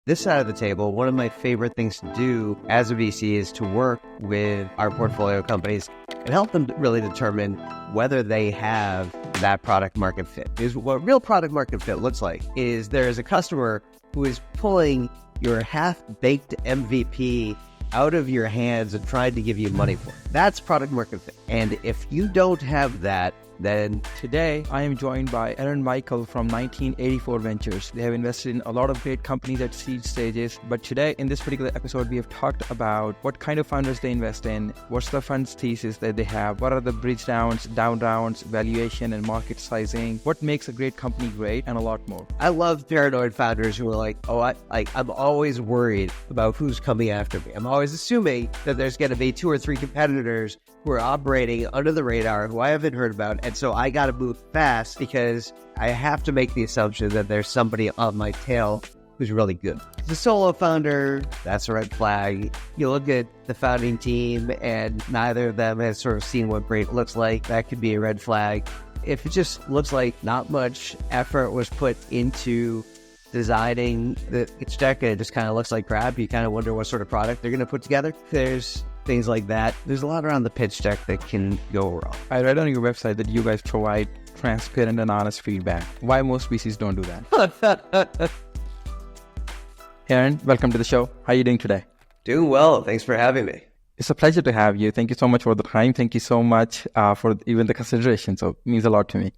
this side of the table, one of my favorite things to do as a VC is to work with our portfolio companies and help them really determine whether they have that product market fit. Because what real product market fit looks like is there is a customer who is pulling your half-baked MVP out of your hands and trying to give you money for it. That's product market fit. And if you don't have that, then today I am joined by Aaron Michel from 1984 Ventures. They have invested in a lot of great companies at seed stages. But today in this particular episode, we have talked about what kind of founders they invest in, what's the fund's thesis that they have, what are the bridge rounds, down rounds, valuation and market sizing, what makes a great company great, and a lot more. I love paranoid founders who are like, I'm always worried about who's coming after me. I'm always assuming that there's going to be 2 or 3 competitors who are operating under the radar who I haven't heard about. And so I got to move fast because I have to make the assumption that there's somebody on my tail who's really good. As a solo founder, that's a red flag. You look at the founding team and neither of them has sort of seen what great looks like. That could be a red flag. If it just looks like not much effort was put into designing the pitch deck and it just kind of looks like crap, you kind of wonder what sort of product they're going to put together. There's things like that. There's a lot around the pitch deck that can go wrong. I read on your website that you guys provide transparent and honest feedback. Why most VCs don't do that? Aaron, welcome to the show. How are you doing today? Doing well. Thanks for having me. It's a pleasure to have you. Thank you so much for the time. Thank you so much for even the consideration. So it means a lot to me.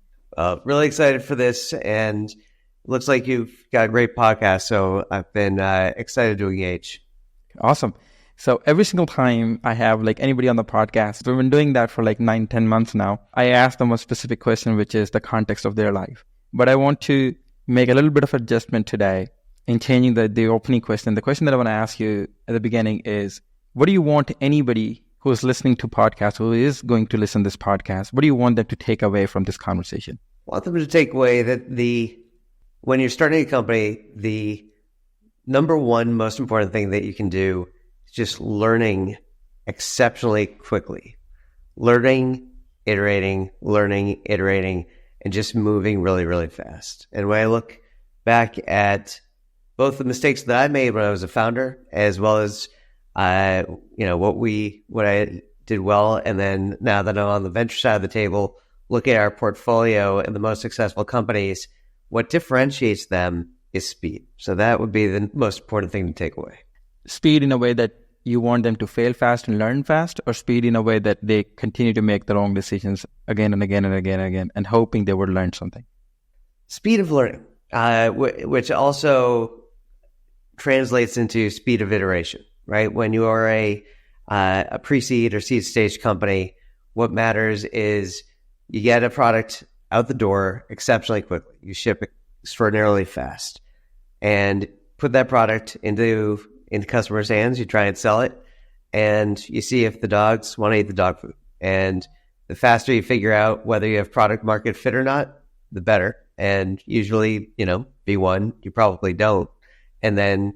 Really excited for this, and looks like you've got a great podcast. So I've been excited to engage. Awesome. So every single time I have anybody on the podcast, we've been doing that for 9-10 months now. I ask them a specific question, which is the context of their life. But I want to make a little bit of adjustment today in changing the opening question. The question that I want to ask you at the beginning is, what do you want anybody who is listening to podcasts, who is going to listen to this podcast, what do you want them to take away from this conversation? I want them to take away that when you're starting a company, the number one most important thing that you can do just learning exceptionally quickly. Learning, iterating, and just moving really, really fast. And when I look back at both the mistakes that I made when I was a founder, as well as what I did well, and then now that I'm on the venture side of the table, look at our portfolio and the most successful companies, what differentiates them is speed. So that would be the most important thing to take away. Speed in a way that you want them to fail fast and learn fast, or speed in a way that they continue to make the wrong decisions again and again and again and again and hoping they would learn something? Speed of learning, which also translates into speed of iteration, right? When you are a pre-seed or seed stage company, what matters is you get a product out the door exceptionally quickly. You ship it extraordinarily fast and put that product into customers' hands. You try and sell it, and you see if the dogs want to eat the dog food. And the faster you figure out whether you have product market fit or not, the better. And usually, B1, you probably don't. And then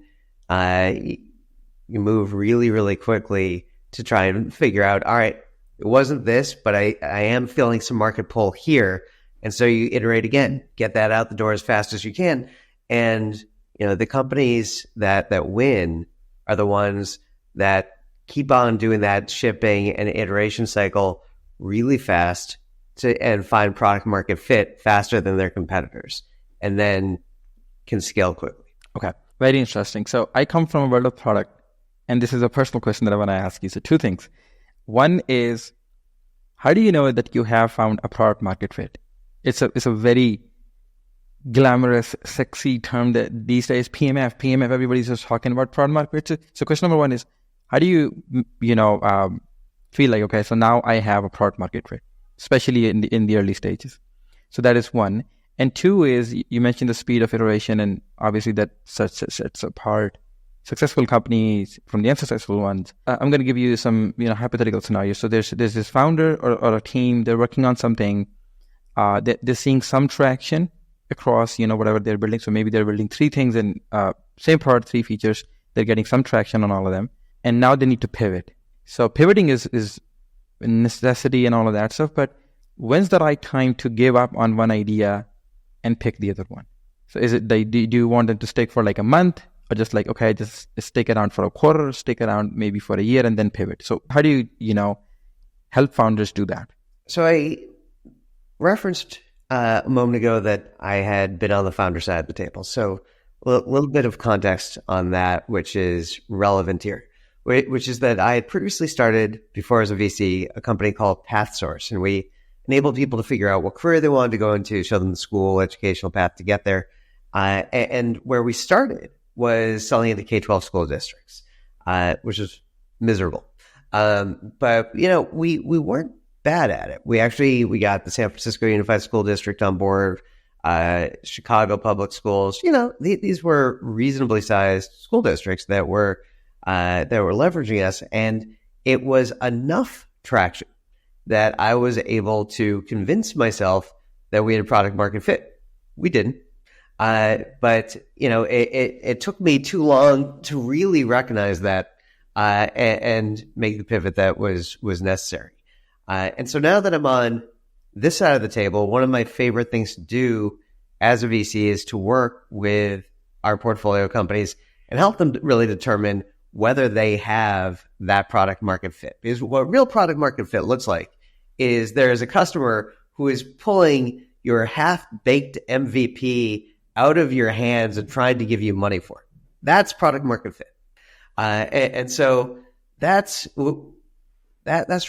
you move really, really quickly to try and figure out, all right, it wasn't this, but I am feeling some market pull here. And so you iterate again, get that out the door as fast as you can. And the companies that win are the ones that keep on doing that shipping and iteration cycle really fast and find product market fit faster than their competitors, and then can scale quickly. Okay, very interesting. So I come from a world of product, and this is a personal question that I want to ask you. So 2 things. One is, how do you know that you have found a product market fit? It's a very glamorous, sexy term that these days, PMF, everybody's just talking about product market fit. So question number 1 is, how do you, feel like, okay, so now I have a product market fit, especially in the early stages? So that is 1. And 2 is, you mentioned the speed of iteration, and obviously that sets apart successful companies from the unsuccessful ones. I'm going to give you some, hypothetical scenarios. So there's this founder or a team, they're working on something, they're seeing some traction across, whatever they're building. So maybe they're building 3 things and same product, 3 features. They're getting some traction on all of them. And now they need to pivot. So pivoting is a necessity and all of that stuff. But when's the right time to give up on one idea and pick the other one? So is it, do you want them to stick for a month, or just like, okay, just stick around for a quarter, stick around maybe for a year and then pivot? So how do you, help founders do that? So I referenced a moment ago that I had been on the founder side of the table. So a little bit of context on that, which is relevant here, which is that I had previously started, before as a VC, a company called PathSource, and we enabled people to figure out what career they wanted to go into, show them the school, educational path to get there. And where we started was selling into K-12 school districts, which was miserable. But, we weren't bad at it. We got the San Francisco Unified School District on board, Chicago Public Schools. These were reasonably sized school districts that were leveraging us. And it was enough traction that I was able to convince myself that we had a product market fit. We didn't. But it took me too long to really recognize that, and make the pivot that was necessary. And so now that I'm on this side of the table, one of my favorite things to do as a VC is to work with our portfolio companies and help them really determine whether they have that product market fit. Because what real product market fit looks like is there is a customer who is pulling your half-baked MVP out of your hands and trying to give you money for it. That's product market fit. And so that's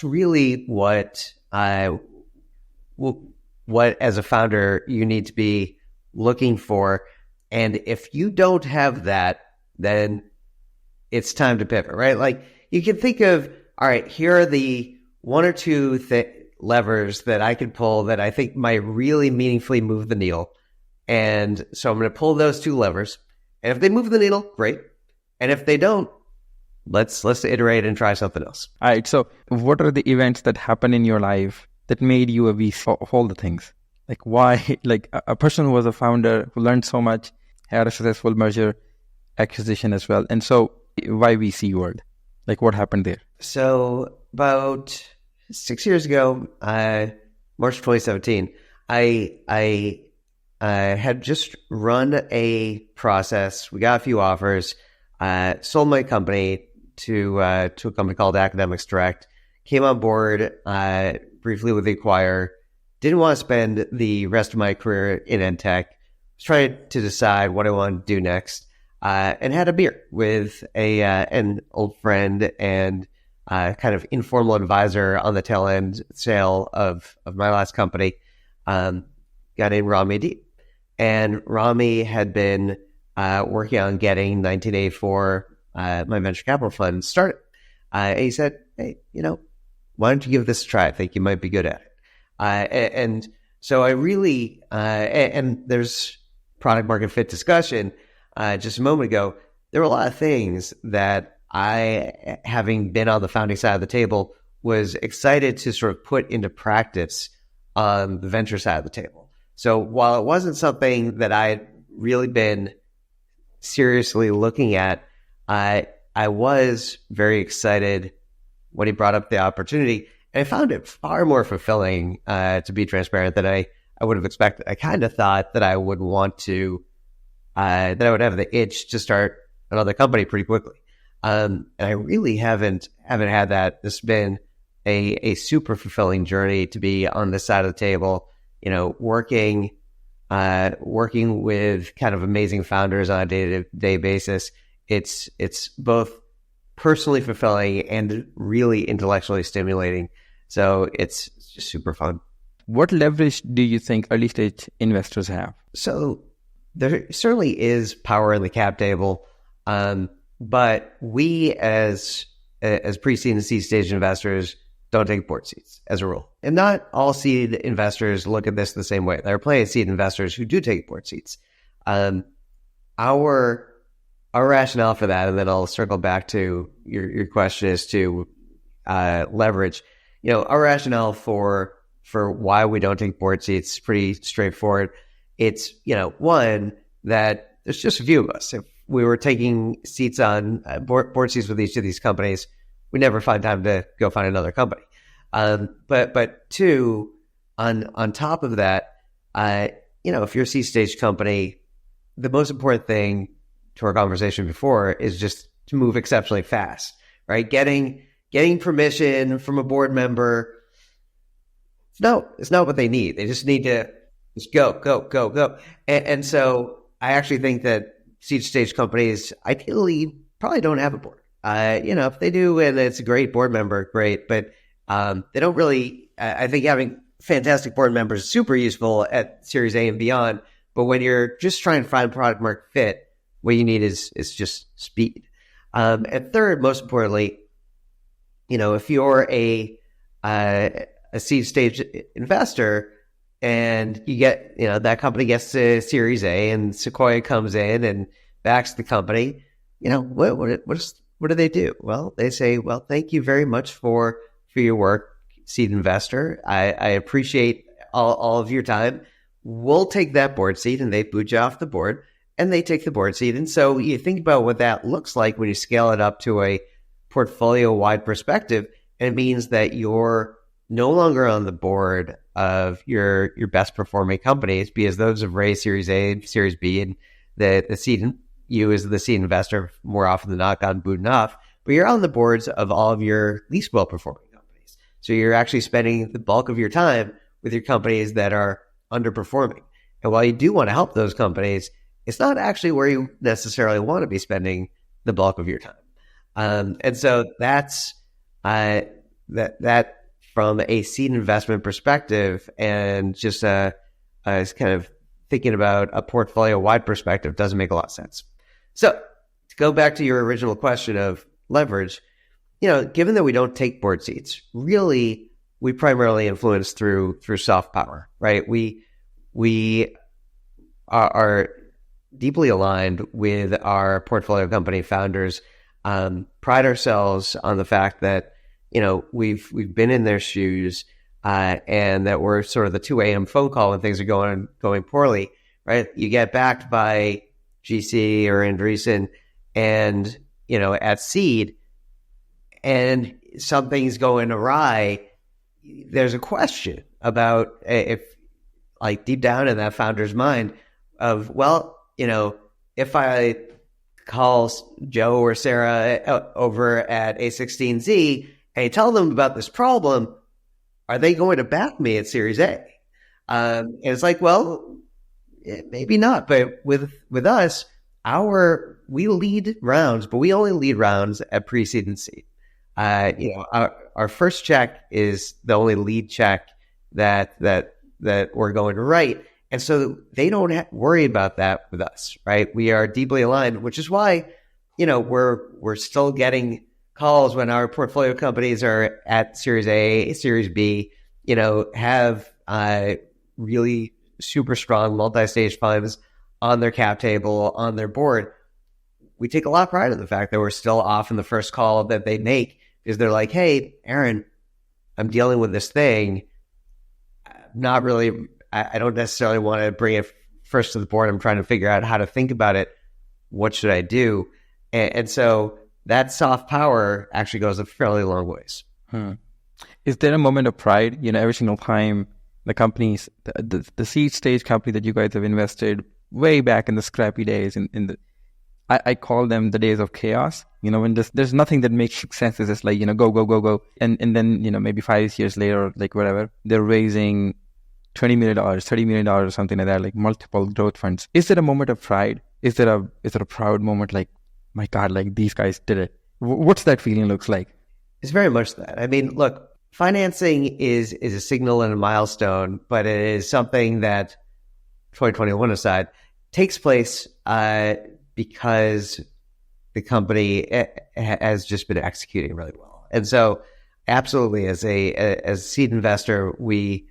really what as a founder you need to be looking for. And if you don't have that, then it's time to pivot, right? Like you can think of, all right, here are the one or two levers that I could pull that I think might really meaningfully move the needle. And so I'm going to pull those two levers. And if they move the needle, great. And if they don't, let's iterate and try something else. All right. So what are the events that happen in your life that made you a VC of all the things? Like why, like a person who was a founder who learned so much, had a successful merger acquisition as well. And so why VC world? Like what happened there? So about 6 years ago, March 2017, I had just run a process. We got a few offers, sold my company to a company called Academics Direct, came on board briefly with the acquirer, didn't want to spend the rest of my career in EdTech, was trying to decide what I wanted to do next, and had a beer with an old friend and kind of informal advisor on the tail end sale of my last company, guy named Rami Deep. And Rami had been working on getting 1984, my venture capital fund started. And he said, hey, why don't you give this a try? I think you might be good at it. And so I really, and there's product market fit discussion just a moment ago. There were a lot of things that I, having been on the founding side of the table, was excited to sort of put into practice on the venture side of the table. So while it wasn't something that I had really been seriously looking at, I was very excited when he brought up the opportunity. And I found it far more fulfilling, to be transparent, than I would have expected. I kind of thought that I would want to, that I would have the itch to start another company pretty quickly. And I really haven't had that. This has been a super fulfilling journey to be on this side of the table, working with kind of amazing founders on a day-to-day basis. It's both personally fulfilling and really intellectually stimulating. So it's just super fun. What leverage do you think early stage investors have? So there certainly is power in the cap table. But we as pre-seed and seed stage investors don't take board seats as a rule. And not all seed investors look at this the same way. There are plenty of seed investors who do take board seats. Our rationale for that, and then I'll circle back to your question as to leverage. Our rationale for why we don't take board seats is pretty straightforward. It's, one, that there's just a few of us. If we were taking seats on board seats with each of these companies, we never find time to go find another company. But two, on top of that, if you're a seed stage company, the most important thing to our conversation before, is just to move exceptionally fast, right? Getting permission from a board member, it's not what they need. They just need to just go. And so I actually think that seed stage companies ideally probably don't have a board. If they do and it's a great board member, great. But they don't really, I think having fantastic board members is super useful at Series A and beyond. But when you're just trying to find product market fit, what you need is just speed. And third, most importantly, if you're a seed stage investor and you get, that company gets to Series A and Sequoia comes in and backs the company, what do they do? Well, they say, well, thank you very much for your work, seed investor. I appreciate all of your time. We'll take that board seat, and they boot you off the board, and they take the board seat. And so you think about what that looks like when you scale it up to a portfolio-wide perspective, and it means that you're no longer on the board of your best performing companies, because those have raised Series A, Series B, and the seed, you as the seed investor more often than not gotten booted off, but you're on the boards of all of your least well-performing companies. So you're actually spending the bulk of your time with your companies that are underperforming. And while you do want to help those companies, it's not actually where you necessarily want to be spending the bulk of your time. And so that's that from a seed investment perspective, and just kind of thinking about a portfolio-wide perspective doesn't make a lot of sense. So to go back to your original question of leverage, given that we don't take board seats, really we primarily influence through soft power, right? We are deeply aligned with our portfolio company founders, pride ourselves on the fact that we've been in their shoes, and that we're sort of the 2 a.m. phone call when things are going poorly, right? You get backed by GC or Andreessen and, at seed, and something's going awry. There's a question about if, like, deep down in that founder's mind of, well, if I call Joe or Sarah over at A16Z and I tell them about this problem, are they going to back me at Series A? And it's like, well, maybe not. But with us, we lead rounds, but we only lead rounds at pre-seed and seed. Our first check is the only lead check that we're going to write. And so they don't worry about that with us, right? We are deeply aligned, which is why, we're still getting calls when our portfolio companies are at Series A, Series B, have really super strong multi-stage funds on their cap table, on their board. We take a lot of pride in the fact that we're still off in the first call that they make, because they're like, hey, Aaron, I'm dealing with this thing. I don't necessarily want to bring it first to the board. I'm trying to figure out how to think about it. What should I do? And so that soft power actually goes a fairly long ways. Is there a moment of pride, every single time the companies, the seed stage company that you guys have invested way back in the scrappy days, I call them the days of chaos, when there's nothing that makes sense. It's just like, go. And then, maybe 5 years later, like whatever, they're raising $20 million, $30 million or something like that, like multiple growth funds. Is there a moment of pride? Is there a proud moment, like, my God, like these guys did it? What's that feeling looks like? It's very much that. I mean, look, financing is a signal and a milestone, but it is something that, 2021 aside, takes place because the company has just been executing really well. And so absolutely, as a seed investor, we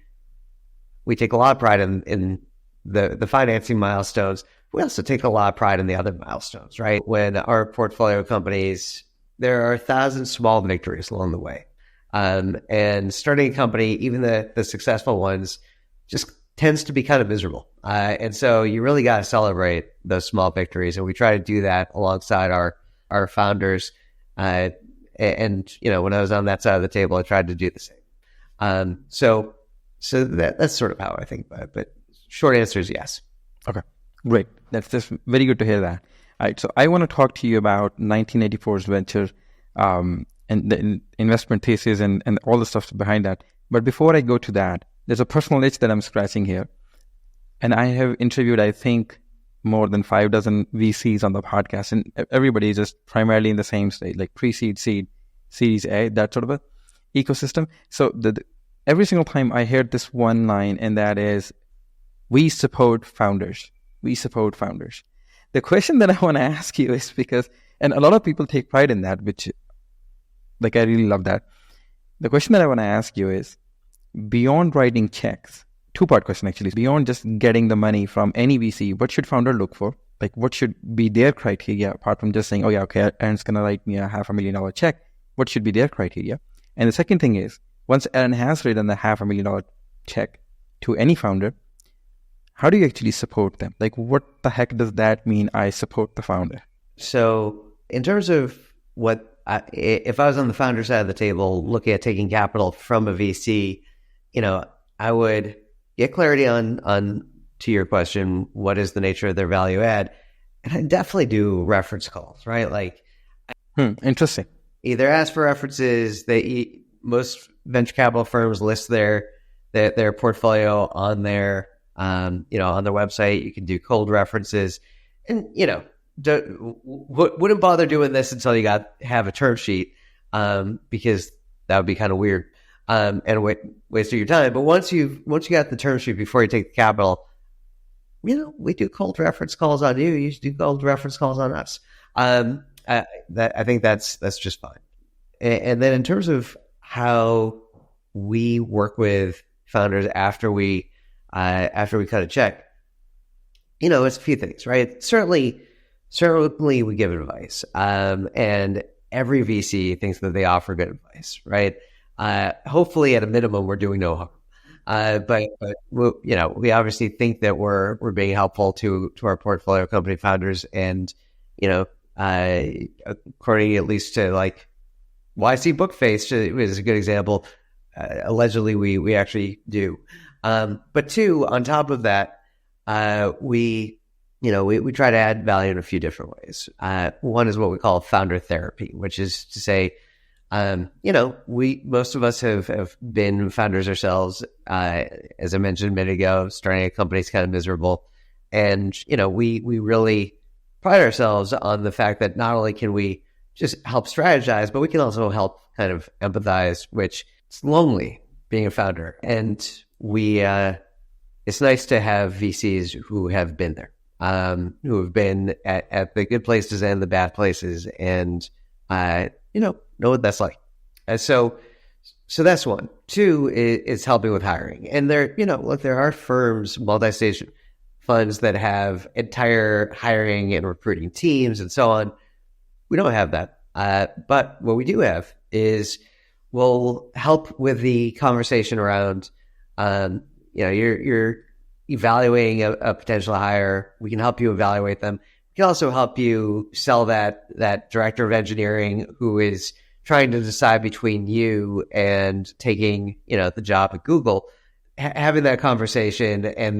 take a lot of pride in the financing milestones. We also take a lot of pride in the other milestones, right? When our portfolio companies, there are 1,000 small victories along the way. And starting a company, even the successful ones, just tends to be kind of miserable. And so you really got to celebrate those small victories. And we try to do that alongside our founders. And when I was on that side of the table, I tried to do the same. So that's sort of how I think about it. But short answer is yes. Okay, great. That's just very good to hear that. All right, so I want to talk to you about 1984's venture and the investment thesis and all the stuff behind that. But before I go to that, there's a personal itch that I'm scratching here. And I have interviewed, I think, more than 5 dozen VCs on the podcast, and everybody is just primarily in the same state, like pre-seed, seed, Series A, that sort of a ecosystem. So every single time I heard this one line, and that is, we support founders. We support founders. The question that I want to ask you is because, and a lot of people take pride in that, which, like, I really love that. The question that I want to ask you is, beyond writing checks, two-part question actually, beyond just getting the money from any VC, what should founder look for? Like, what should be their criteria, apart from just saying, oh yeah, okay, Aaron's going to write me a $500,000 check. What should be their criteria? And the second thing is, once Aaron has written the $500,000 check to any founder, how do you actually support them? Like, what the heck does that mean, I support the founder? So in terms of if I was on the founder side of the table looking at taking capital from a VC, I would get clarity on to your question, what is the nature of their value add? And I definitely do reference calls, right? Like, interesting. Either ask for references. Most venture capital firms list their portfolio on their on their website. You can do cold references, and wouldn't bother doing this until you have a term sheet, because that would be kind of weird. And waste of your time. But once you got the term sheet before you take the capital, we do cold reference calls on you. You should do cold reference calls on us. I think that's just fine. And then in terms of how we work with founders after we cut a check, it's a few things, right? Certainly we give advice, and every VC thinks that they offer good advice, right? Hopefully, at a minimum, we're doing no harm. But we obviously think that we're being helpful to our portfolio company founders, and according at least to like YC Bookface is a good example. Allegedly, we actually do. But two, on top of that, we try to add value in a few different ways. One is what we call founder therapy, which is to say, most of us have been founders ourselves. As I mentioned a minute ago, starting a company is kind of miserable. And, we really pride ourselves on the fact that not only can we just help strategize, but we can also help kind of empathize, which it's lonely being a founder. And it's nice to have VCs who have been there, who have been at the good places and the bad places, and, know what that's like. And so that's one. Two is helping with hiring. And there are firms, multi-stage funds that have entire hiring and recruiting teams and so on. We don't have that. But what we do have is we'll help with the conversation around, you're evaluating a potential hire. We can help you evaluate them. We can also help you sell that director of engineering who is trying to decide between you and taking, the job at Google, having that conversation, and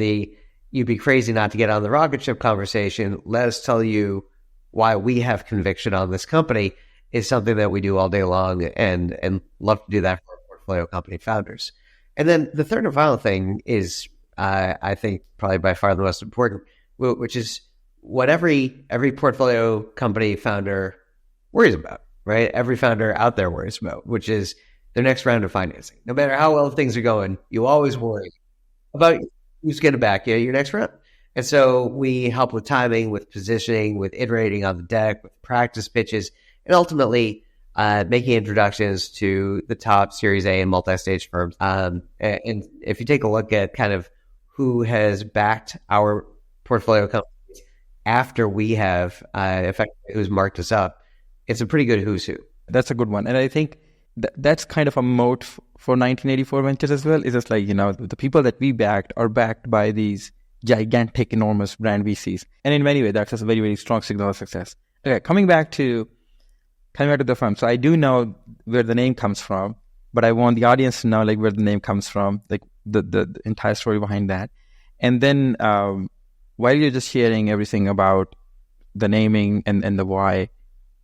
you'd be crazy not to get on the rocket ship conversation. Let us tell you why we have conviction on this company, is something that we do all day long, and love to do that for our portfolio company founders. And then the third and final thing is, I think probably by far the most important, which is what every portfolio company founder worries about. Right? Every founder out there worries about, which is their next round of financing. No matter how well things are going, you always worry about who's going to back you your next round. And so we help with timing, with positioning, with iterating on the deck, with practice pitches, and ultimately making introductions to the top Series A and multi-stage firms. And if you take a look at kind of who has backed our portfolio companies after we have effectively who's marked us up, it's a pretty good who's who. That's a good one. And I think that's kind of a moat for 1984 Ventures as well. It's just like, the people that we backed are backed by these gigantic, enormous brand VCs. And in many ways, that's just a very, very strong signal of success. Okay, coming back to the firm. So I do know where the name comes from, but I want the audience to know like where the name comes from, like the entire story behind that. And then while you're just sharing everything about the naming and the why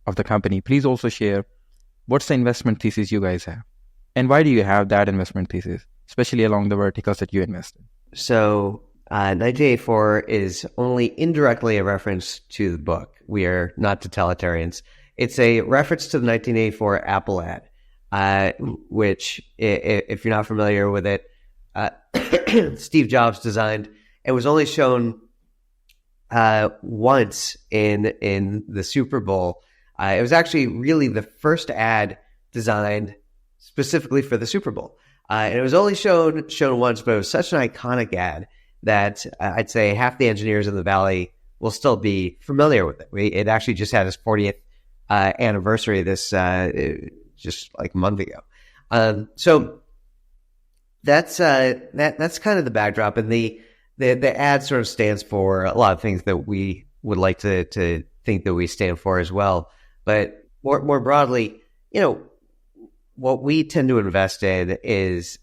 of the company, please also share what's the investment thesis you guys have, and why do you have that investment thesis, especially along the verticals that you invest in? So 1984 is only indirectly a reference to the book. We are not totalitarians. It's a reference to the 1984 Apple ad, which, if you're not familiar with it, Steve Jobs designed. It was only shown once in the Super Bowl. It was actually really the first ad designed specifically for the Super Bowl. And it was only shown once, but it was such an iconic ad that I'd say half the engineers in the Valley will still be familiar with it. It actually just had its 40th anniversary this just like a month ago. So that's kind of the backdrop, and the ad sort of stands for a lot of things that we would like to think that we stand for as well. But more broadly, what we tend to invest in is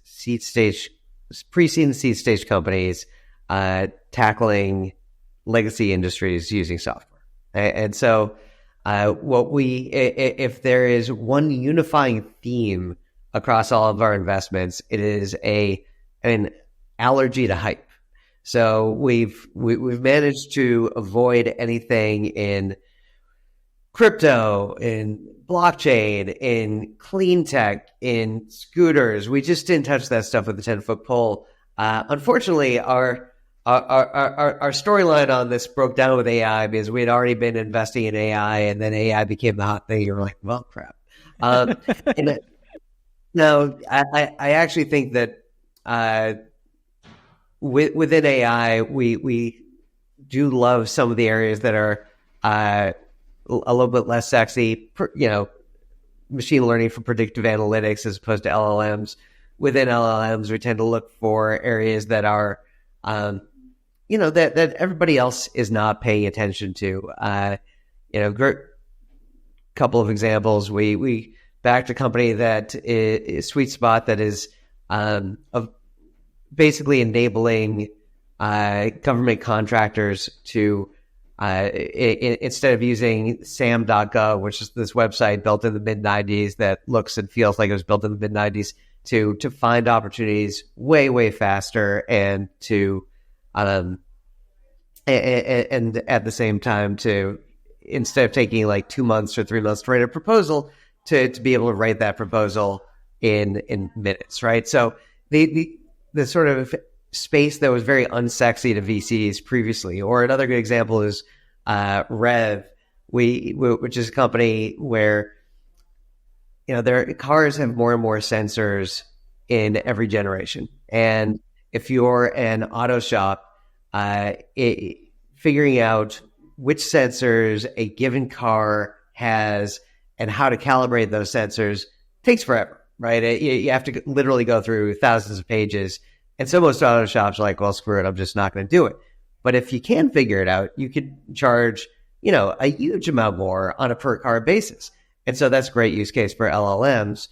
pre-seed and seed stage companies tackling legacy industries using software. And so if there is one unifying theme across all of our investments, it is an allergy to hype. So we've managed to avoid anything in crypto, in blockchain, in clean tech, in scooters. We just didn't touch that stuff with a 10-foot pole. Unfortunately, our storyline on this broke down with AI because we had already been investing in AI, and then AI became the hot thing. You're like, well, crap. No, I actually think that within AI, we do love some of the areas that are a little bit less sexy. Machine learning for predictive analytics as opposed to LLMs. Within LLMs, we tend to look for areas that are, that everybody else is not paying attention to. Couple of examples. We backed a company that is Sweet Spot that is of basically enabling government contractors to instead of using sam.gov, which is this website built in the mid-90s that looks and feels like it was built in the mid-90s, to find opportunities way faster and to and at the same time to, instead of taking like 2 months or 3 months to write a proposal, to be able to write that proposal in minutes, right? So the sort of space that was very unsexy to VCs previously. Or another good example is Rev, which is a company where their cars have more and more sensors in every generation, and if you're an auto shop, figuring out which sensors a given car has and how to calibrate those sensors takes forever, right? You have to literally go through thousands of pages. And so most auto shops are like, well, screw it, I'm just not going to do it. But if you can figure it out, you could charge, a huge amount more on a per car basis. And so that's a great use case for LLMs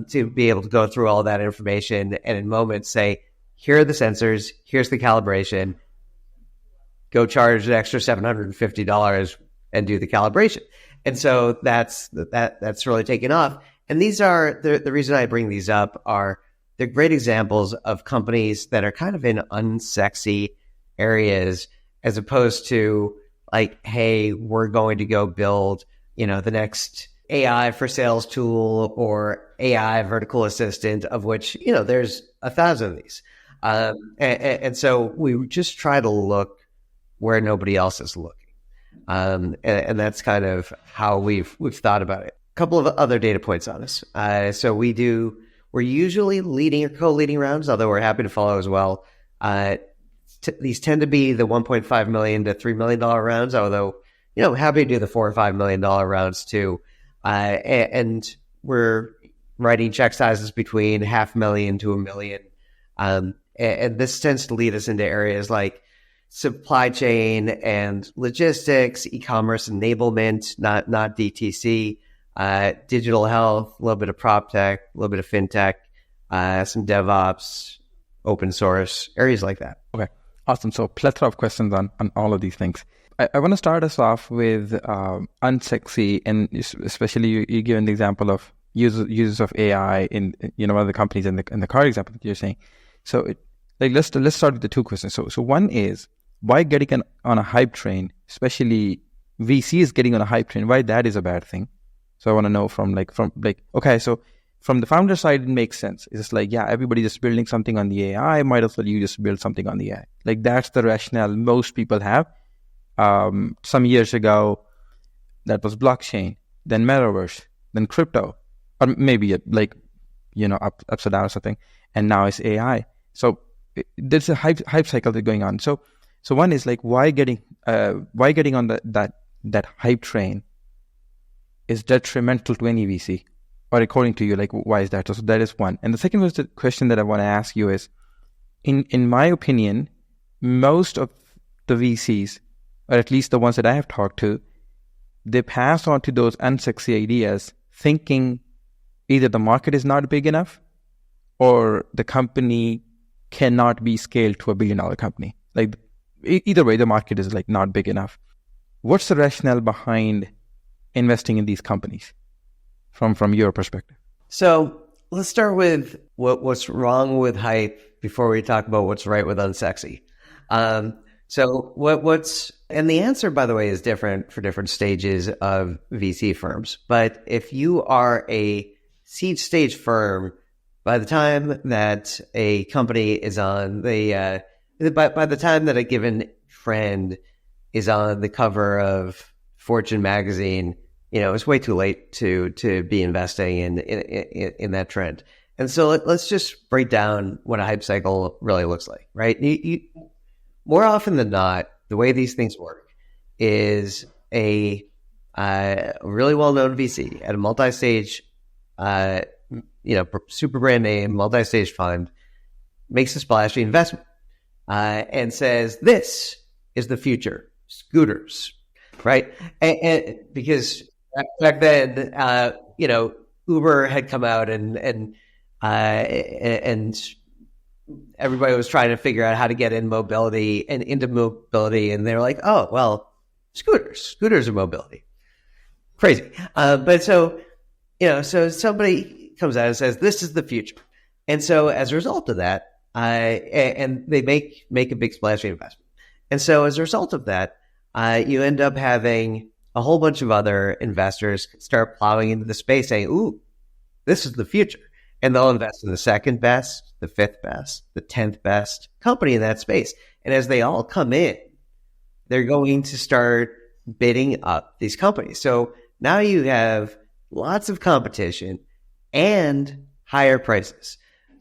to be able to go through all that information and in moments say, here are the sensors, here's the calibration, go charge an extra $750 and do the calibration. And so that's really taken off. And these are, the reason I bring these up are, they're great examples of companies that are kind of in unsexy areas, as opposed to like, hey, we're going to go build, the next AI for sales tool or AI virtual assistant, of which, there's 1,000 of these. And so we just try to look where nobody else is looking. And that's kind of how we've thought about it. A couple of other data points on this. So we're usually leading or co-leading rounds, although we're happy to follow as well. These tend to be the $1.5 million to $3 million rounds, although, happy to do the $4 or $5 million rounds too. And we're writing check sizes between $500,000 to $1 million. And this tends to lead us into areas like supply chain and logistics, e-commerce enablement, not DTC, digital health, a little bit of prop tech, a little bit of fintech, some DevOps, open source, areas like that. Okay, awesome. So plethora of questions on all of these things. I want to start us off with Unsexy, and especially you given the example of uses of AI in one of the companies in the car example that you're saying. So let's start with the two questions. So one is, why getting on a hype train, especially VCs getting on a hype train, why that is a bad thing? So I want to know from okay, so from the founder side, it makes sense. It's like, yeah, everybody just building something on the AI, might as well you just build something on the AI. Like that's the rationale most people have. Some years ago, that was blockchain, then metaverse, then crypto, or maybe upside down or something, and now it's AI. So there's a hype cycle that's going on. So one is like, why getting on that hype train is detrimental to any VC, or according to you, like why is that? So that is one. And the second was the question that I want to ask you is, in my opinion, most of the VCs, or at least the ones that I have talked to, they pass on to those unsexy ideas thinking either the market is not big enough or the company cannot be scaled to $1 billion company. Like either way, the market is like not big enough. What's the rationale behind investing in these companies from your perspective? So let's start with what's wrong with hype before we talk about what's right with unsexy. So and the answer, by the way, is different for different stages of VC firms. But if you are a seed stage firm, by the time that a company is on by the time that a given trend is on the cover of Fortune magazine, it's way too late to be investing in that trend. And so let's just break down what a hype cycle really looks like, right? More often than not, the way these things work is a really well-known VC at a multi-stage, super brand name, multi-stage fund makes a splashy investment and says, this is the future, scooters, right? And because back then, Uber had come out and everybody was trying to figure out how to get into mobility, and they're like, oh, well, scooters are mobility. Crazy. But so somebody comes out and says, this is the future. And so as a result of that, and they make a big splashy investment. And so as a result of that, you end up having a whole bunch of other investors start plowing into the space saying, ooh, this is the future. And they'll invest in the second best, the fifth best, the 10th best company in that space. And as they all come in, they're going to start bidding up these companies. So now you have lots of competition and higher prices,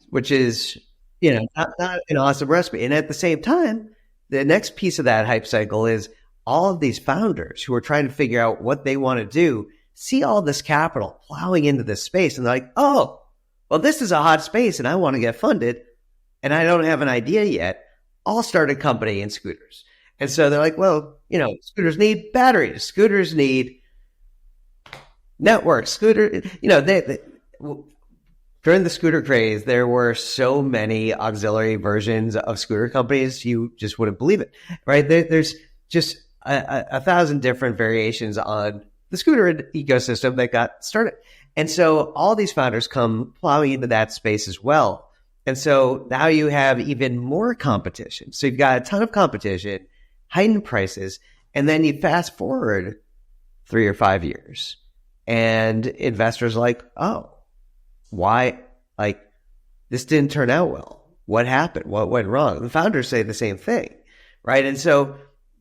which is, not an awesome recipe. And at the same time, the next piece of that hype cycle is all of these founders who are trying to figure out what they want to do, see all this capital plowing into this space, and they're like, oh, well, this is a hot space and I want to get funded and I don't have an idea yet. I'll start a company in scooters. And so they're like, well, scooters need batteries. Scooters need networks. During the scooter craze, there were so many auxiliary versions of scooter companies, you just wouldn't believe it, right? There's just a 1,000 different variations on the scooter ecosystem that got started. And so all these founders come plowing into that space as well. And so now you have even more competition. So you've got a ton of competition, heightened prices, and then you fast forward 3 or 5 years and investors are like, oh, why? Like, this didn't turn out well. What happened? What went wrong? The founders say the same thing, right? And so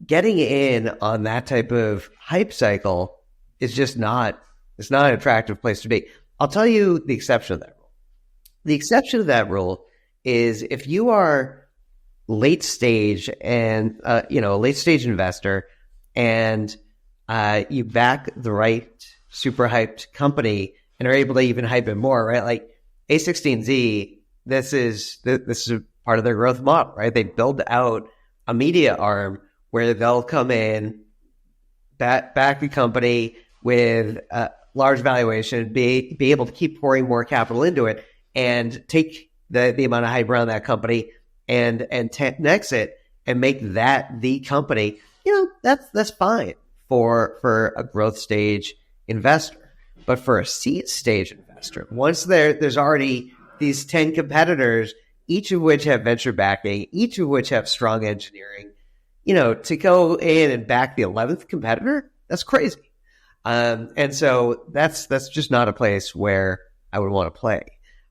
getting in on that type of hype cycle is just it's not an attractive place to be. I'll tell you the exception of that rule. The exception of that rule is if you are late stage and, a late stage investor and you back the right super hyped company and are able to even hype it more, right? Like A16Z, this is a part of their growth model, right? They build out a media arm where they'll come in, back the company with large valuation, be able to keep pouring more capital into it and take the amount of hype around that company and exit and make that the company. that's fine for a growth stage investor. But for a seed stage investor, once there's already these 10 competitors, each of which have venture backing, each of which have strong engineering, to go in and back the 11th competitor, that's crazy. And so that's just not a place where I would want to play.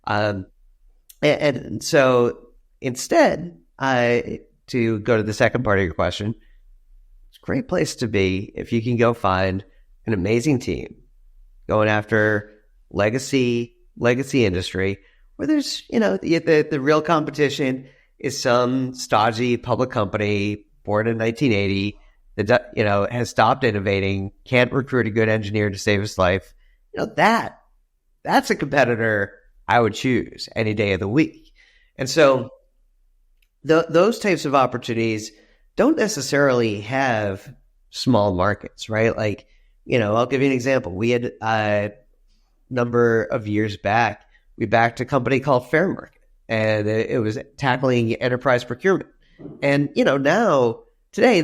And so instead, to go to the second part of your question, it's a great place to be if you can go find an amazing team going after legacy industry where there's, the real competition is some stodgy public company born in 1980 that, has stopped innovating, can't recruit a good engineer to save his life. That's a competitor I would choose any day of the week. And so those types of opportunities don't necessarily have small markets, right? Like, I'll give you an example. We had a number of years back, we backed a company called Fair Market, and it was tackling enterprise procurement. And, now today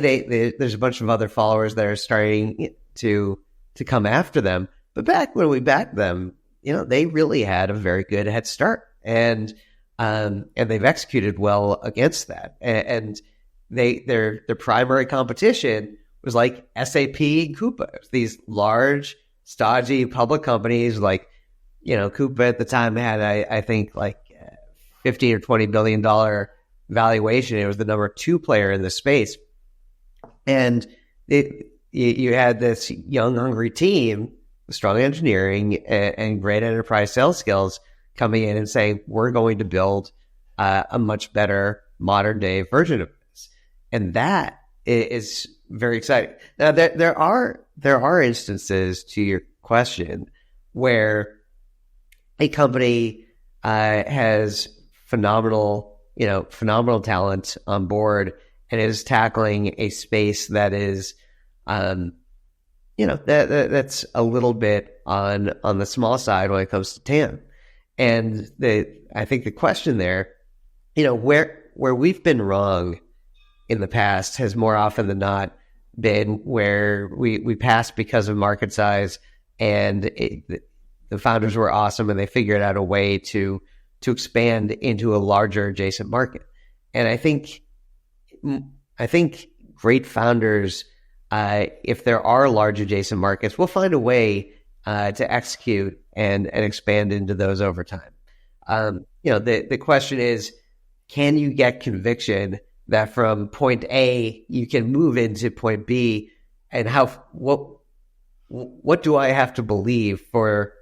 there's a bunch of other followers that are starting to come after them. But back when we backed them, they really had a very good head start, and they've executed well against that. And their primary competition was like SAP and Coupa. These large, stodgy public companies like, Coupa at the time had, I think, like $15 or $20 billion valuation. It was the number 2 player in the space. And you had this young, hungry team with strong engineering and great enterprise sales skills coming in and saying, we're going to build a much better modern day version of this. And that is very exciting. Now, there are instances, to your question, where a company has phenomenal talent on board and is tackling a space that is, that's a little bit on the small side when it comes to TAM. And I think the question there, where we've been wrong in the past has more often than not been where we passed because of market size, and the founders were awesome and they figured out a way to expand into a larger adjacent market. And I think great founders, if there are large adjacent markets, will find a way to execute and expand into those over time. The question is, can you get conviction that from point A you can move into point B, and what do I have to believe for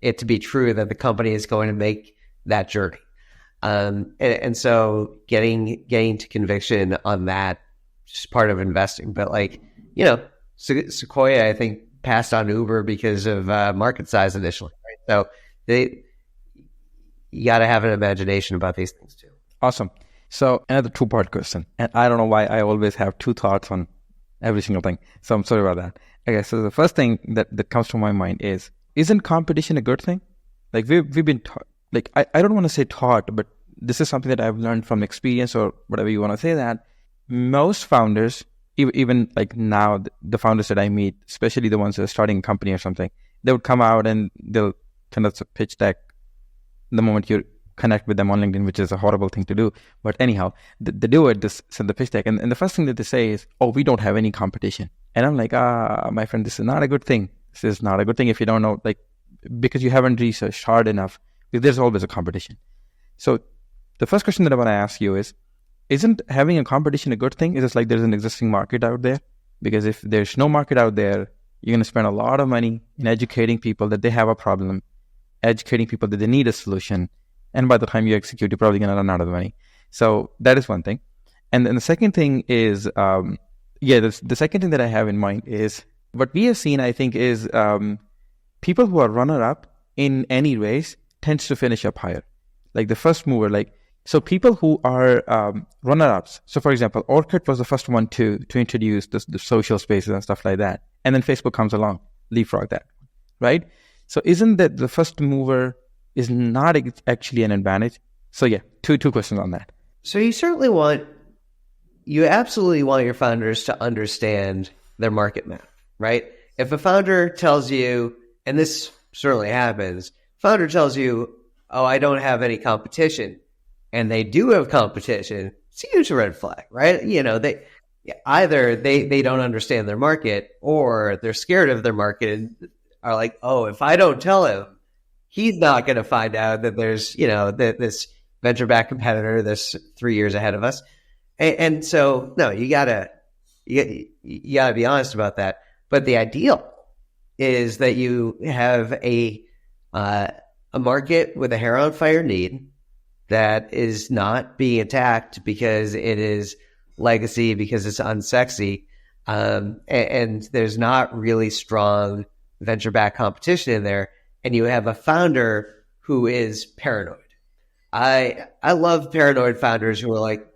it to be true that the company is going to make that journey? And so getting to conviction on that is just part of investing. But Sequoia, I think, passed on Uber because of market size initially, right? So you got to have an imagination about these things too. Awesome. So another 2-part question, and I don't know why I always have 2 thoughts on every single thing. So I'm sorry about that. Okay, so the first thing that comes to my mind is, isn't competition a good thing? Like we've been taught, like I don't want to say taught, but this is something that I've learned from experience or whatever you want to say, that most founders, even like now, the founders that I meet, especially the ones that are starting a company or something, they would come out and they'll kind of pitch deck the moment you connect with them on LinkedIn, which is a horrible thing to do. But anyhow, they do it, just send the pitch deck. And the first thing that they say is, oh, we don't have any competition. And I'm like, my friend, this is not a good thing. This is not a good thing if you don't know, like, because you haven't researched hard enough. There's always a competition. So the first question that I want to ask you is, isn't having a competition a good thing? Is it like there's an existing market out there? Because if there's no market out there, you're going to spend a lot of money in educating people that they have a problem, educating people that they need a solution. And by the time you execute, you're probably going to run out of money. So that is one thing. And then the second thing is, the second thing that I have in mind is what we have seen, I think, is people who are runner-up in any race tends to finish up higher. Like the first mover, so people who are runner-ups. So for example, Orkut was the first one to introduce the social spaces and stuff like that. And then Facebook comes along, leapfrog that, right? So isn't that the first mover is not actually an advantage? So yeah, two questions on that. So you certainly want you absolutely want your founders to understand their market map, right? If a founder tells you, and this certainly happens, founder tells you, oh, I don't have any competition, and they do have competition, it's a huge red flag, right? They either they don't understand their market, or they're scared of their market and are like, oh, if I don't tell him, he's not going to find out that there's, this venture-backed competitor that's 3 years ahead of us. And so, no, you gotta be honest about that. But the ideal is that you have a market with a hair on fire need that is not being attacked because it is legacy, because it's unsexy, and there's not really strong venture-backed competition in there. And you have a founder who is paranoid. I love paranoid founders who are like,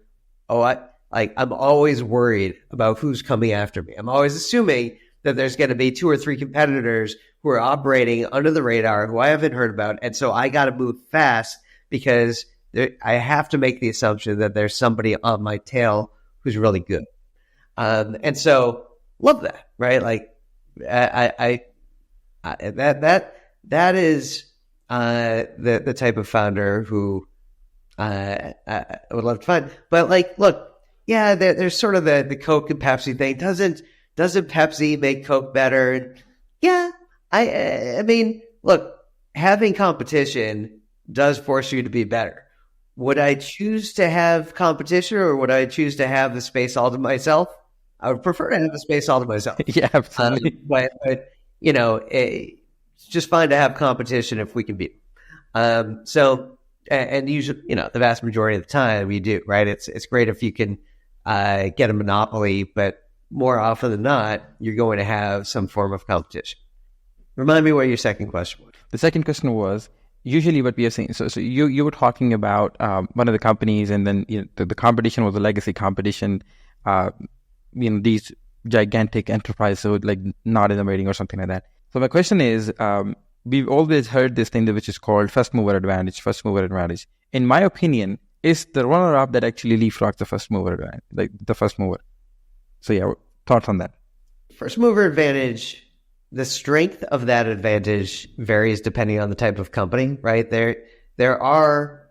oh, I'm always worried about who's coming after me. I'm always assuming that there's going to be 2 or 3 competitors who are operating under the radar who I haven't heard about. And so I got to move fast because I have to make the assumption that there's somebody on my tail who's really good. And so love that, right? Like that is the type of founder who I would love to find. But like, look, yeah, there's sort of the Coke and Pepsi thing. Doesn't Pepsi make Coke better? Yeah, I mean, look, having competition does force you to be better. Would I choose to have competition, or would I choose to have the space all to myself? I would prefer to have the space all to myself. Yeah, absolutely. But it's just fine to have competition if we can beat them. And usually, the vast majority of the time we do, right? It's great if you can get a monopoly, but more often than not, you're going to have some form of competition. Remind me what your second question was. The second question was, usually what we are saying, so you were talking about one of the companies, and then the competition was a legacy competition, these gigantic enterprises, so like not innovating or something like that. So my question is, we've always heard this thing which is called first mover advantage. In my opinion, is the runner-up that actually leapfrogs the first mover advantage, like the first mover. So yeah, thoughts on that? First mover advantage, the strength of that advantage varies depending on the type of company, right? There are,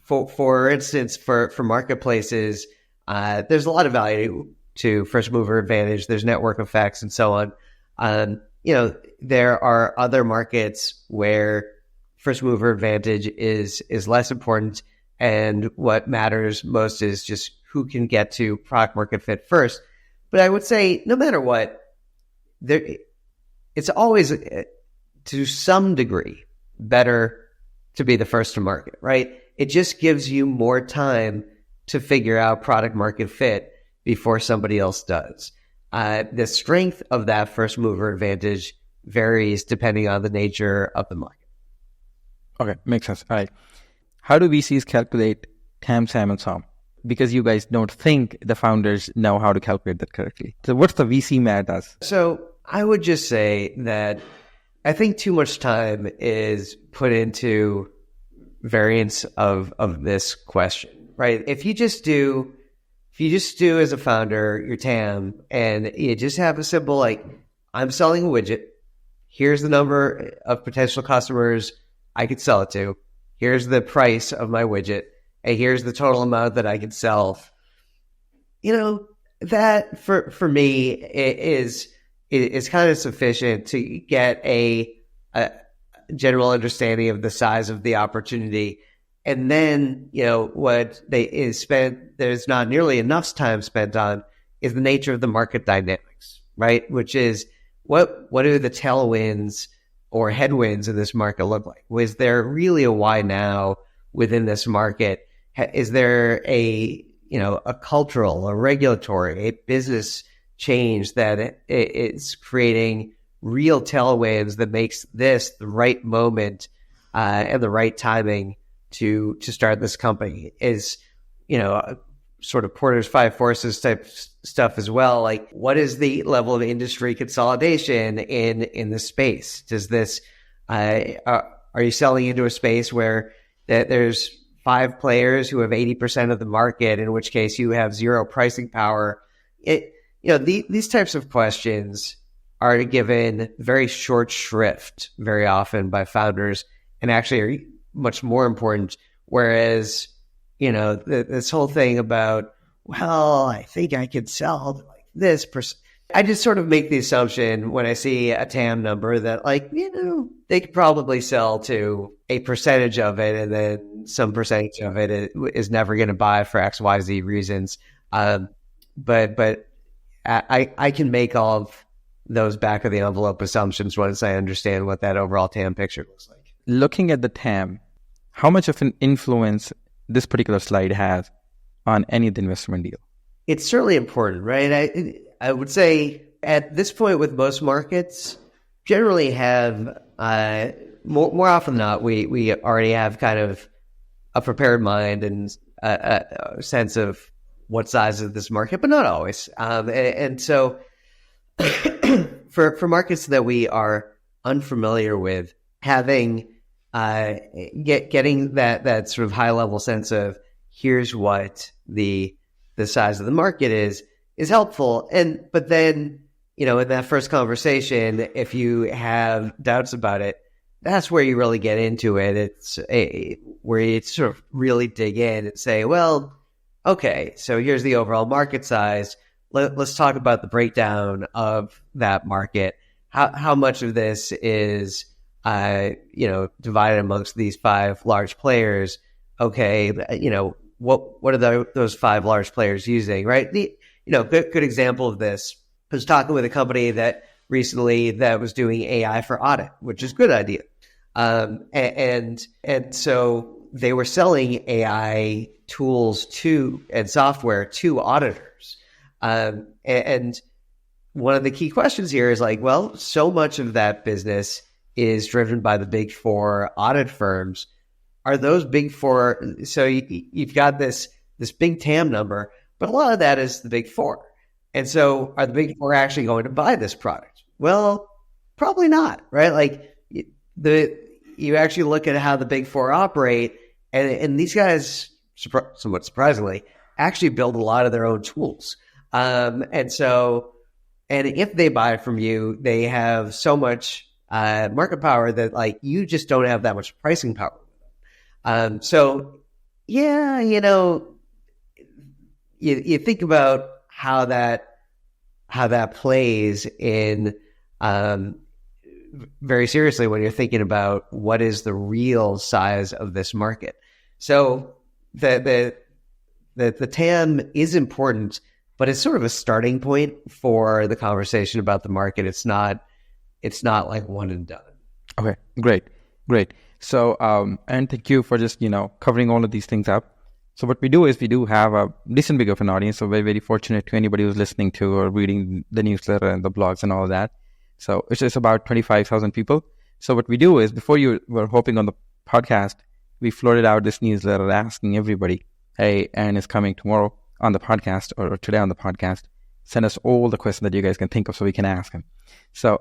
for instance, for marketplaces, there's a lot of value to first mover advantage. There's network effects and so on. There are other markets where first mover advantage is less important, and what matters most is just who can get to product market fit first. But I would say, no matter what, it's always, to some degree, better to be the first to market, right? It just gives you more time to figure out product market fit before somebody else does. The strength of that first mover advantage varies depending on the nature of the market. Okay, makes sense. All right. How do VCs calculate TAM, SAM, and SOM? Because you guys don't think the founders know how to calculate that correctly. So what's the VC math does? So I would just say that I think too much time is put into variants of this question, right? If you just do as a founder your TAM, and you just have a simple, like, I'm selling a widget, here's the number of potential customers I could sell it to, here's the price of my widget, and here's the total amount that I could sell. That for me is kind of sufficient to get a general understanding of the size of the opportunity. And then, what there's not nearly enough time spent on is the nature of the market dynamics, right? Which is what do the tailwinds or headwinds in this market look like? Was there really a why now within this market? Is there a cultural, a regulatory, a business change that it's creating real tailwinds that makes this the right moment and the right timing to start this company? Is, sort of Porter's 5 forces type stuff as well. Like, what is the level of industry consolidation in this space? Does this, are you selling into a space where there's 5 players who have 80% of the market, in which case you have zero pricing power. These types of questions are given very short shrift very often by founders, and actually are much more important. Whereas, this whole thing about, well, I think I could sell like this percent. I just sort of make the assumption when I see a TAM number that they could probably sell to a percentage of it, and then some percentage of it is never going to buy for X, Y, Z reasons. But I can make all of those back of the envelope assumptions once I understand what that overall TAM picture looks like. Looking at the TAM, how much of an influence this particular slide has on any of the investment deal? It's certainly important, right? I would say at this point with most markets, generally have more often than not, we already have kind of a prepared mind and a sense of what size of this market, but not always. And so for markets that we are unfamiliar with, having getting that sort of high level sense of here's what the size of the market is helpful. But then, in that first conversation, if you have doubts about it, that's where you really get into it. It's where you sort of really dig in and say, well, okay, so here's the overall market size. Let's talk about the breakdown of that market. How much of this is, divided amongst these 5 large players? Okay, what are those 5 large players using, right? Good example of this. I was talking with a company that recently that was doing AI for audit, which is a good idea. And so they were selling AI tools and software to auditors. And one of the key questions here is like, well, so much of that business is driven by the big 4 audit firms. Are those big 4? So you've got this big TAM number, but a lot of that is the big 4. And so are the big 4 actually going to buy this product? Well, probably not, right? Like you actually look at how the big 4 operate, and these guys, somewhat surprisingly, actually build a lot of their own tools. And if they buy from you, they have so much market power that like you just don't have that much pricing power. So yeah, you think about how that plays in very seriously when you're thinking about what is the real size of this market. So the TAM is important, but it's sort of a starting point for the conversation about the market. It's not like one and done. Okay, great. So, and thank you for just, covering all of these things up. So what we do is we do have a decent big of an audience. So we're very fortunate to anybody who's listening to or reading the newsletter and the blogs and all of that. So it's just about 25,000 people. So what we do is before you were hopping on the podcast, we floated out this newsletter asking everybody, hey, Aaron is coming tomorrow on the podcast or today on the podcast. Send us all the questions that you guys can think of so we can ask him. So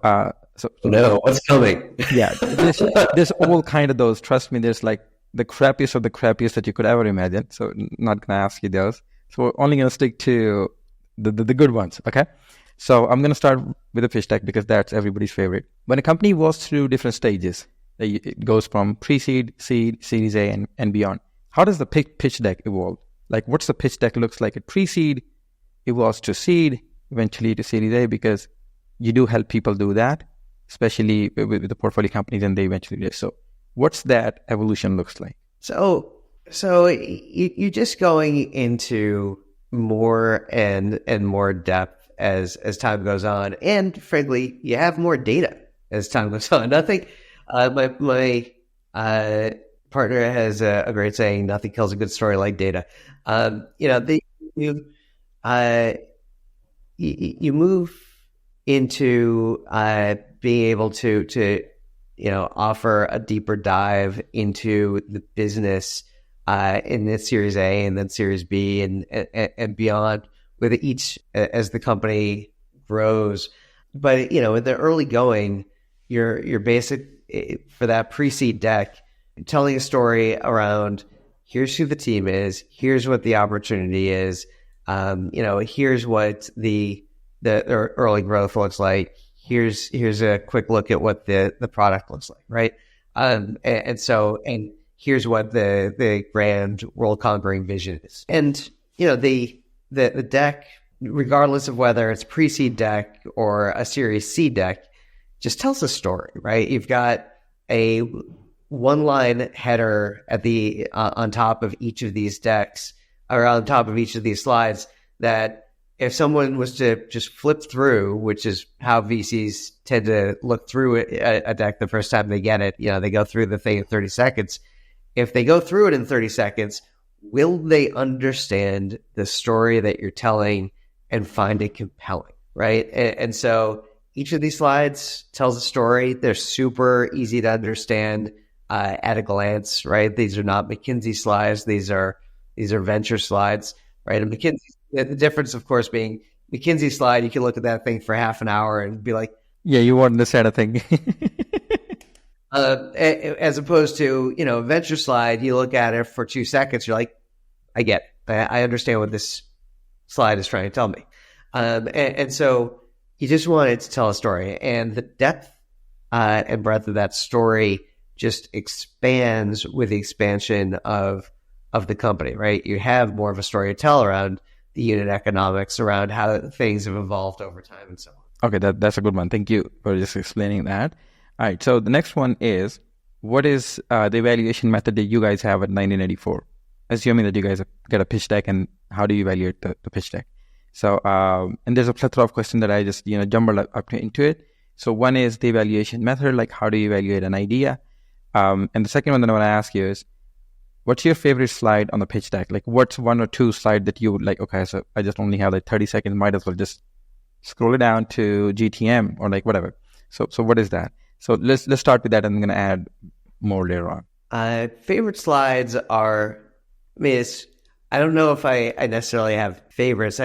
no, what's coming? Yeah, there's all kind of those. Trust me, there's like the crappiest of the crappiest that you could ever imagine. So not going to ask you those. So we're only going to stick to the good ones, okay? So I'm going to start with a pitch deck because that's everybody's favorite. When a company goes through different stages, it goes from pre-seed, seed, Series A, and beyond. How does the pitch deck evolve? Like what's the pitch deck looks like at pre-seed, evolves to seed, eventually to Series A, because you do help people do that, especially with the portfolio companies, and they eventually do. So what's that evolution looks like? So you're just going into more and more depth as time goes on, and frankly, you have more data as time goes on. Nothing. My partner has a great saying: "Nothing kills a good story like data." You move into being able to offer a deeper dive into the business in this Series A and then Series B and beyond with each as the company grows. But in the early going, your basic for that pre-seed deck, telling a story around here's who the team is, here's what the opportunity is, here's what the early growth looks like, here's a quick look at what the product looks like, right? And here's what the grand world conquering vision is. And the deck, regardless of whether it's pre-seed deck or a Series C deck, just tells a story, right? You've got a one-line header at the on top of each of these decks, or on top of each of these slides, that if someone was to just flip through, which is how VCs tend to look through a deck the first time they get it, they go through the thing in 30 seconds. If they go through it in 30 seconds, will they understand the story that you're telling and find it compelling, right? And so each of these slides tells a story. They're super easy to understand at a glance, right? These are not McKinsey slides. These are venture slides, right? And McKinsey, the difference, of course, being McKinsey slide, you can look at that thing for half an hour and be like, yeah, you want this kind of thing. As opposed to, a venture slide, you look at it for 2 seconds, you're like, I get it. I understand what this slide is trying to tell me. And so you just want it to tell a story. And the depth and breadth of that story just expands with the expansion of the company, right? You have more of a story to tell around the unit economics, around how things have evolved over time and so on. Okay, that's a good one. Thank you for just explaining that. All right, so the next one is, what is the evaluation method that you guys have at 1984? Assuming that you guys get a pitch deck, and how do you evaluate the pitch deck? So, and there's a plethora of questions that I just, jumbled up into it. So one is the evaluation method, like how do you evaluate an idea? And the second one that I want to ask you is, what's your favorite slide on the pitch deck? Like, what's one or two slide that you would like, okay, so I just only have like 30 seconds, might as well just scroll it down to GTM or like whatever. So what is that? So let's start with that, and I'm going to add more later on. Favorite slides are, I don't know if I necessarily have favorites.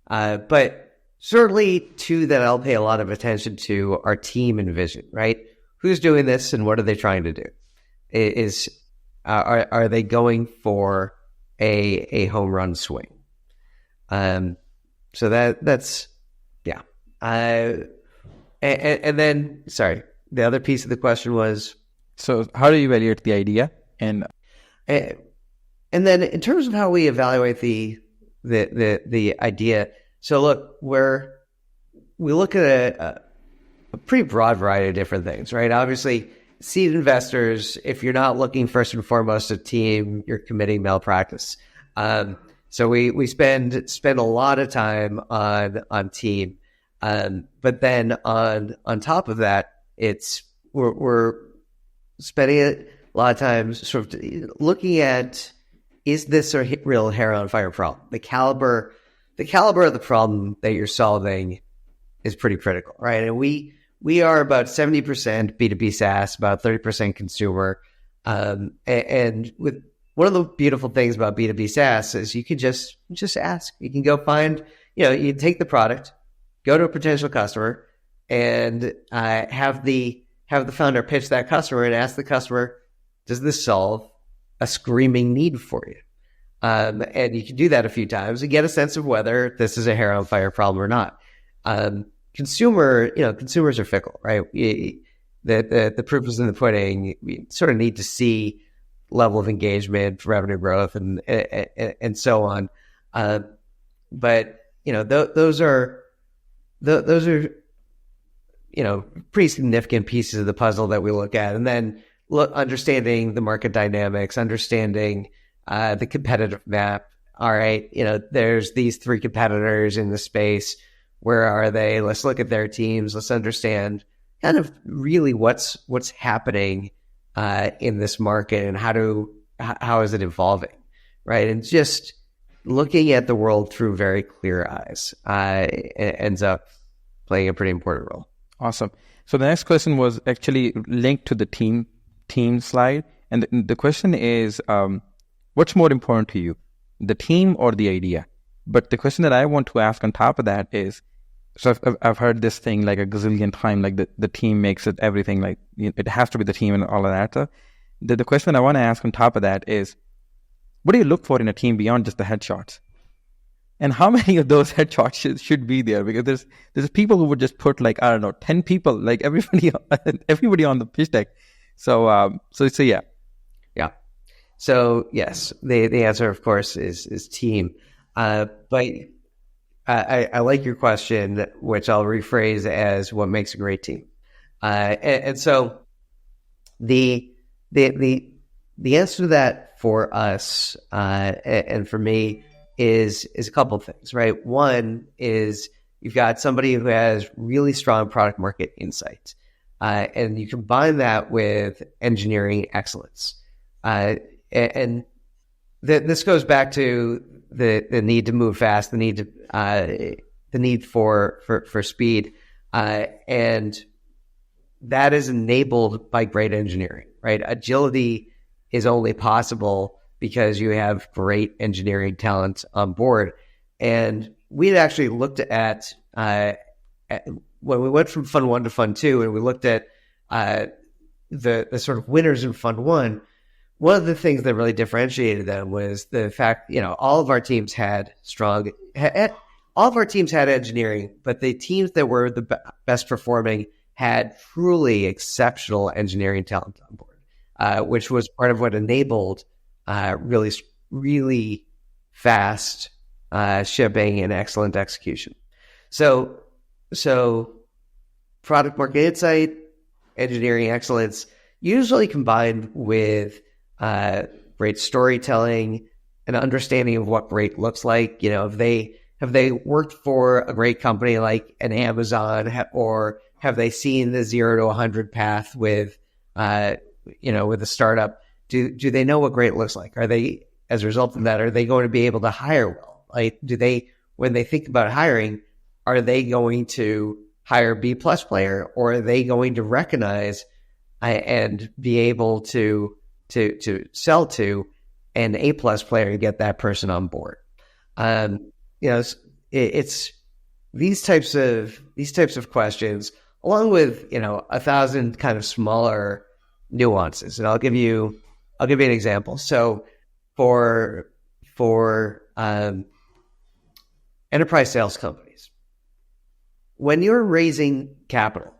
But certainly two that I'll pay a lot of attention to are team and vision, right? Who's doing this and what are they trying to do? Are they going for a home run swing? So that's yeah. And then, sorry, the other piece of the question was, so how do you evaluate the idea? And then in terms of how we evaluate the idea, so look, we look at a pretty broad variety of different things, right? Obviously, seed investors, if you're not looking first and foremost at team, you're committing malpractice. So we spend a lot of time on team, but then on top of that, we're spending a lot of time sort of looking at, is this a real hair on fire problem? The caliber of the problem that you're solving is pretty critical, right? And we are about 70% B2B SaaS, about 30% consumer. And with one of the beautiful things about B2B SaaS is you can just ask. You can go find, you take the product, go to a potential customer, and have the founder pitch that customer and ask the customer, does this solve a screaming need for you? And you can do that a few times and get a sense of whether this is a hair on fire problem or not. Consumers are fickle, right? The proof is in the pudding. We sort of need to see level of engagement, revenue growth, and so on. But those are pretty significant pieces of the puzzle that we look at, and then understanding the market dynamics, understanding the competitive map. All right, there's these three competitors in the space. Where are they? Let's look at their teams. Let's understand kind of really what's happening in this market and how is it evolving, right? And just looking at the world through very clear eyes ends up playing a pretty important role. Awesome. So the next question was actually linked to the team slide, and the question is, what's more important to you, the team or the idea? But the question that I want to ask on top of that is, so I've heard this thing like a gazillion times, like the team makes it everything, like it has to be the team and all of that. So the question I want to ask on top of that is, what do you look for in a team beyond just the headshots? And how many of those headshots should be there? Because there's people who would just put like, I don't know, 10 people, like everybody on the pitch deck. So yeah. Yeah. So yes, the answer of course is team. But I like your question, which I'll rephrase as what makes a great team. And so the answer to that for us and for me is a couple of things, right? One is you've got somebody who has really strong product market insight, and you combine that with engineering excellence. And this goes back to the need to move fast, the need for speed, and that is enabled by great engineering, right? Agility is only possible because you have great engineering talent on board. And we had actually looked at when we went from Fund 1 to Fund 2, and we looked at the sort of winners in Fund 1. One of the things that really differentiated them was the fact, all of our teams had engineering, but the teams that were the best performing had truly exceptional engineering talent on board, which was part of what enabled really, really fast shipping and excellent execution. So product market insight, engineering excellence, usually combined with great storytelling, an understanding of what great looks like. Have they worked for a great company like an Amazon, or have they seen the 0 to 100 path with a startup? Do they know what great looks like? Are they, as a result of that, are they going to be able to hire well? Like, when they think about hiring, are they going to hire a B+ player, or are they going to recognize and be able to sell to an A+ player and get that person on board? It's these types of questions, along with 1,000 kind of smaller nuances. And I'll give you an example. So for enterprise sales companies, when you're raising capital,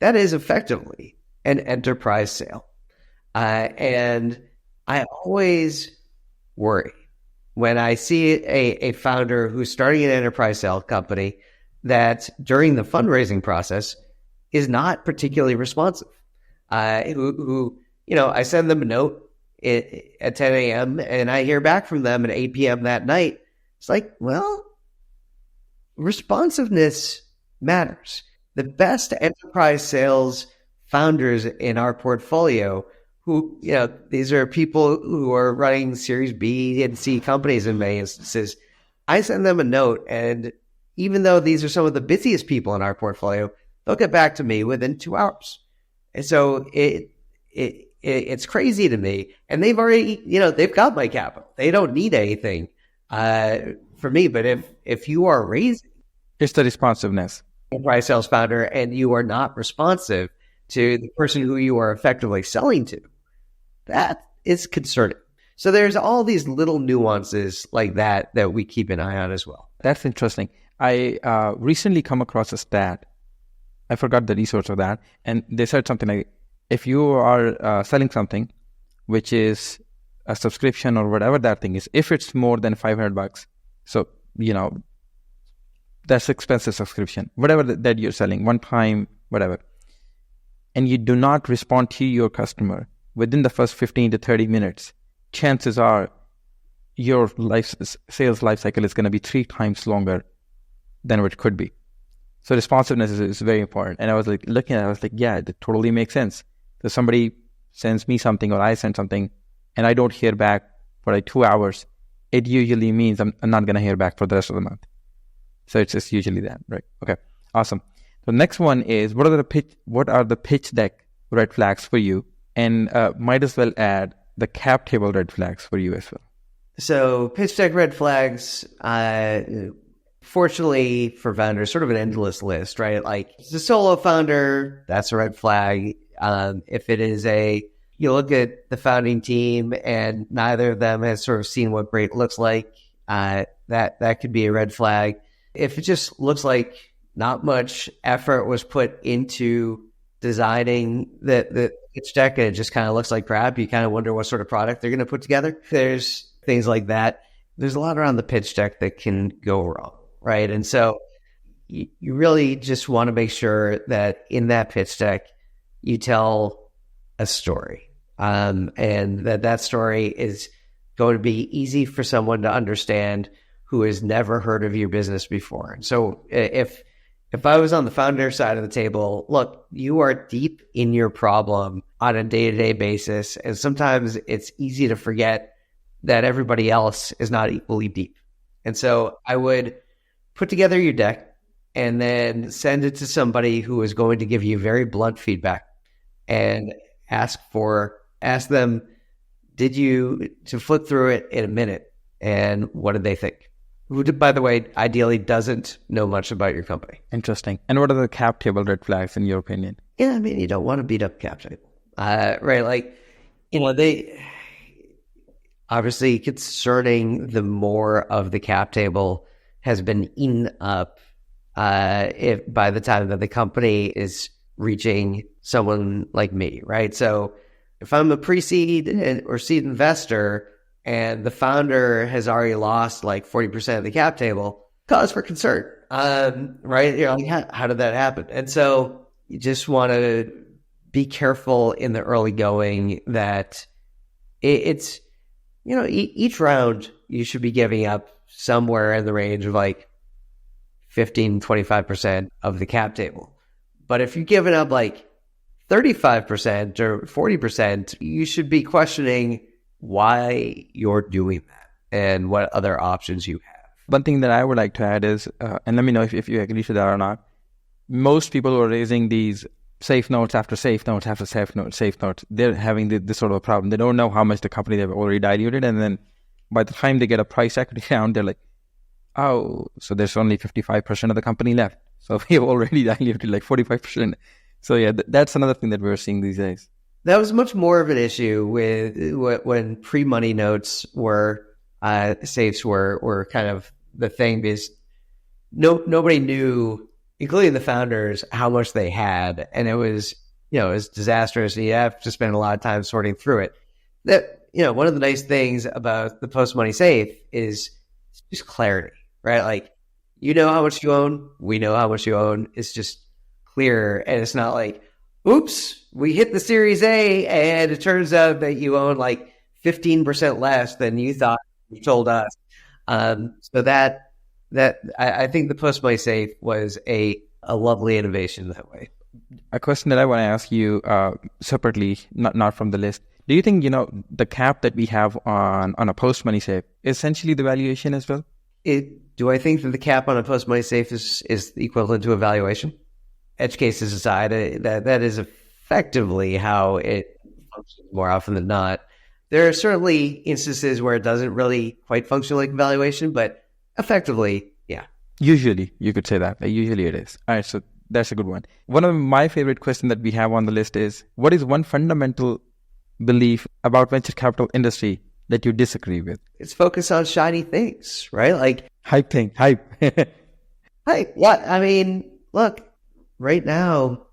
that is effectively an enterprise sale. And I always worry when I see a founder who's starting an enterprise sales company that during the fundraising process is not particularly responsive. Who I send them a note at 10 a.m. and I hear back from them at 8 p.m. that night. It's like, well, responsiveness matters. The best enterprise sales founders in our portfolio, who, these are people who are running Series B and C companies in many instances. I send them a note, and even though these are some of the busiest people in our portfolio, they'll get back to me within 2 hours. And so it's crazy to me. And they've already, they've got my capital. They don't need anything for me. But if you are raising, it's the responsiveness. Enterprise sales founder, and you are not responsive to the person who you are effectively selling to, that is concerning. So there's all these little nuances like that we keep an eye on as well. That's interesting. I recently come across a stat. I forgot the resource of that. And they said something like, if you are selling something, which is a subscription or whatever that thing is, if it's more than $500, so, that's expensive subscription, whatever that you're selling, one time, whatever, and you do not respond to your customer within the first 15 to 30 minutes, chances are your sales life cycle is going to be 3 times longer than what it could be. So responsiveness is very important. And I was like looking at it, I was like, yeah, it totally makes sense. So somebody sends me something or I send something and I don't hear back for like 2 hours, it usually means I'm not going to hear back for the rest of the month. So it's just usually that, right? Okay, awesome. The next one is, what are the pitch deck red flags for you? And might as well add the cap table red flags for you as well. So pitch deck red flags, fortunately for founders, sort of an endless list, right? Like, it's a solo founder, that's a red flag. If it is a you look at the founding team and neither of them has sort of seen what great looks like, that could be a red flag. If it just looks like not much effort was put into designing the pitch deck and it just kind of looks like crap, you kind of wonder what sort of product they're going to put together. There's things like that. There's a lot around the pitch deck that can go wrong, right? And so you really just want to make sure that in that pitch deck, you tell a story, and that story is going to be easy for someone to understand who has never heard of your business before. And so if I was on the founder side of the table, look, you are deep in your problem on a day-to-day basis, and sometimes it's easy to forget that everybody else is not equally deep. And so I would put together your deck and then send it to somebody who is going to give you very blunt feedback and ask them, to flip through it in a minute, and what did they think? Who, by the way, ideally doesn't know much about your company. Interesting. And what are the cap table red flags in your opinion? Yeah, I mean, you don't want to beat up cap table. Right? Like, they obviously concerning the more of the cap table has been eaten up if by the time that the company is reaching someone like me, right? So if I'm a pre-seed or seed investor and the founder has already lost like 40% of the cap table, cause for concern, right? You're like, how did that happen? And so you just want to be careful in the early going that it's, each round you should be giving up somewhere in the range of like 15, 25% of the cap table. But if you're giving up like 35% or 40%, you should be questioning why you're doing that and what other options you have. One thing that I would like to add is, and let me know if you agree to that or not, most people who are raising these safe notes after safe notes after safe notes, they're having this sort of a problem. They don't know how much the company they've already diluted, and then by the time they get a price equity round, they're like, oh, so there's only 55% of the company left. So we've already diluted like 45%. So yeah, that's another thing that we're seeing these days. That was much more of an issue with when pre-money notes were safes were kind of the thing, because nobody knew, including the founders, how much they had, and it was disastrous. And you have to spend a lot of time sorting through it. That one of the nice things about the post-money safe is just clarity, right? Like, how much you own, we know how much you own. It's just clear, and it's not like, oops, we hit the Series A, and it turns out that you own like 15% less than you thought you told us. So that I think the post-money safe was a lovely innovation that way. A question that I want to ask you separately, not from the list. Do you think the cap that we have on a post-money safe is essentially the valuation as well? Do I think that the cap on a post-money safe is equivalent to a valuation? Edge cases aside, that is effectively how it functions more often than not. There are certainly instances where it doesn't really quite function like a valuation, but effectively, yeah. Usually, you could say that. Usually it is. All right, so that's a good one. One of my favorite questions that we have on the list is, what is one fundamental belief about venture capital industry that you disagree with? It's focused on shiny things, right? Like hype. Hype. Yeah, I mean, look, right now,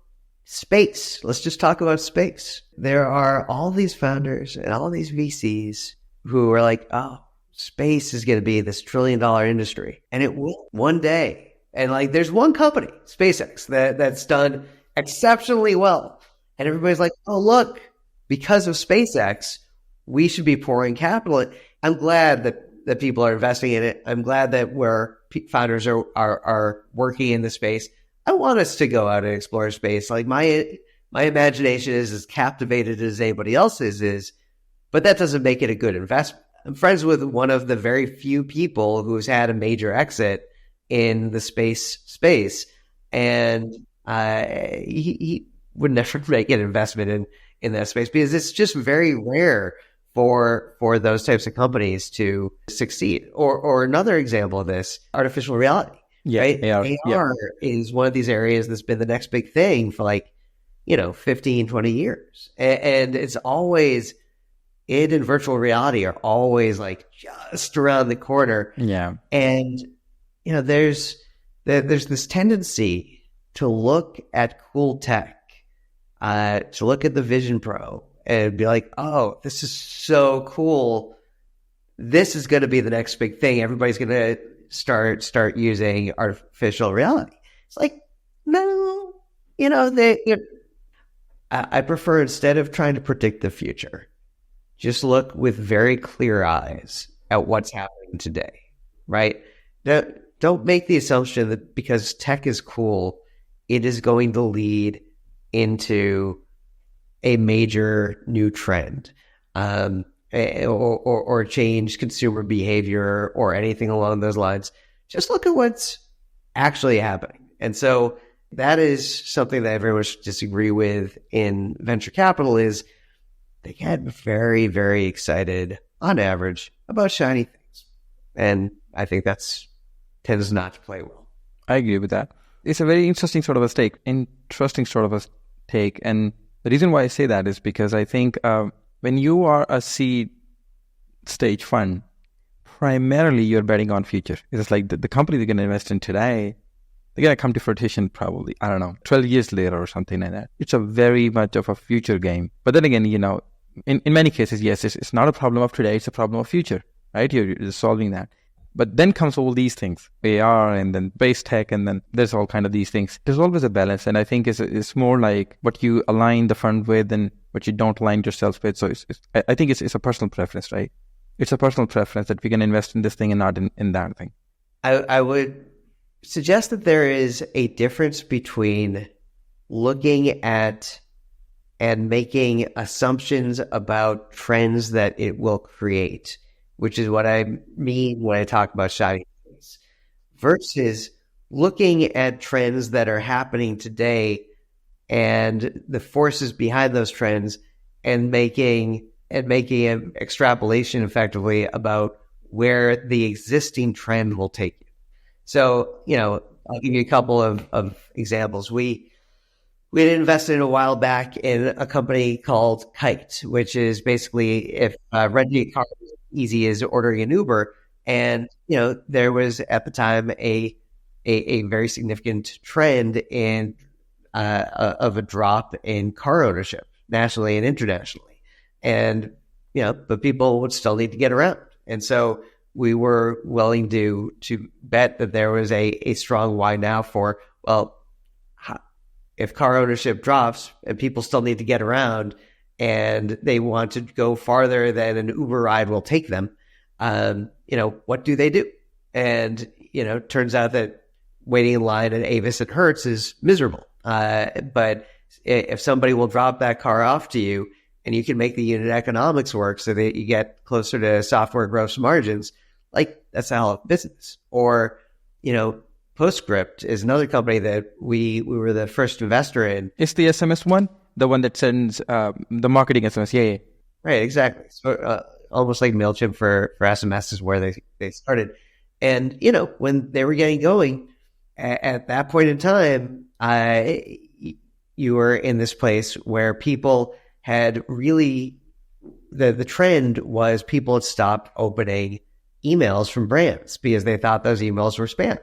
space. Let's just talk about space. There are all these founders and all these VCs who are like, oh, space is going to be this $1 trillion industry. And it will one day. And like, there's one company, SpaceX, that's done exceptionally well. And everybody's like, oh, look, because of SpaceX, we should be pouring capital in. I'm glad that people are investing in it. I'm glad that founders are working in the space. I want us to go out and explore space. Like my imagination is as captivated as anybody else's is, but that doesn't make it a good investment. I'm friends with one of the very few people who's had a major exit in the space, and he would never make an investment in that space because it's just very rare for those types of companies to succeed. Or another example of this, artificial reality. Yeah, right? AR is one of these areas that's been the next big thing for like 15, 20 years. And it's always, it and virtual reality are always like just around the corner. Yeah. And, there's this tendency to look at cool tech, to look at the Vision Pro and be like, oh, this is so cool. This is going to be the next big thing. Everybody's going to start using artificial reality. It's like, no, I prefer, instead of trying to predict the future, just look with very clear eyes at what's happening today, right? Don't make the assumption that because tech is cool, it is going to lead into a major new trend, or change consumer behavior or anything along those lines. Just look at what's actually happening. And so that is something that I very much disagree with in venture capital, is they get very, very excited on average about shiny things. And I think that's tends not to play well. I agree with that. It's a very interesting sort of a take. And the reason why I say that is because I think when you are a seed stage fund, primarily you're betting on future. It's like the company they're going to invest in today, they're going to come to fruition probably, 12 years later or something like that. It's a very much of a future game. But then again, in many cases, yes, it's not a problem of today, it's a problem of future, right? You're solving that. But then comes all these things, AR and then base tech, and then there's all kind of these things. There's always a balance, and I think it's more like what you align the fund with and what you don't align yourself with. So I think it's a personal preference, right? It's a personal preference that we can invest in this thing and not in that thing. I would suggest that there is a difference between looking at and making assumptions about trends that it will create, which is what I mean when I talk about shiny things, versus looking at trends that are happening today and the forces behind those trends and making an extrapolation effectively about where the existing trend will take you. So, I'll give you a couple of examples. We had invested a while back in a company called Kite, which is basically if renting a car is easy as ordering an Uber. And, there was at the time a very significant trend in of a drop in car ownership nationally and internationally. And, but people would still need to get around. And so we were willing to bet that there was a strong why now for, well, if car ownership drops and people still need to get around and they want to go farther than an Uber ride will take them, what do they do? And, turns out that waiting in line at Avis and Hertz is miserable. But if somebody will drop that car off to you and you can make the unit economics work so that you get closer to software gross margins, like that's a hell of a business. Or, Postscript is another company that we were the first investor in. It's the SMS one, the one that sends the marketing SMS. Yeah. Right, exactly. So almost like MailChimp for SMS is where they started. And, when they were getting going, at that point in time, you were in this place where people had really, the trend was people had stopped opening emails from brands because they thought those emails were spam.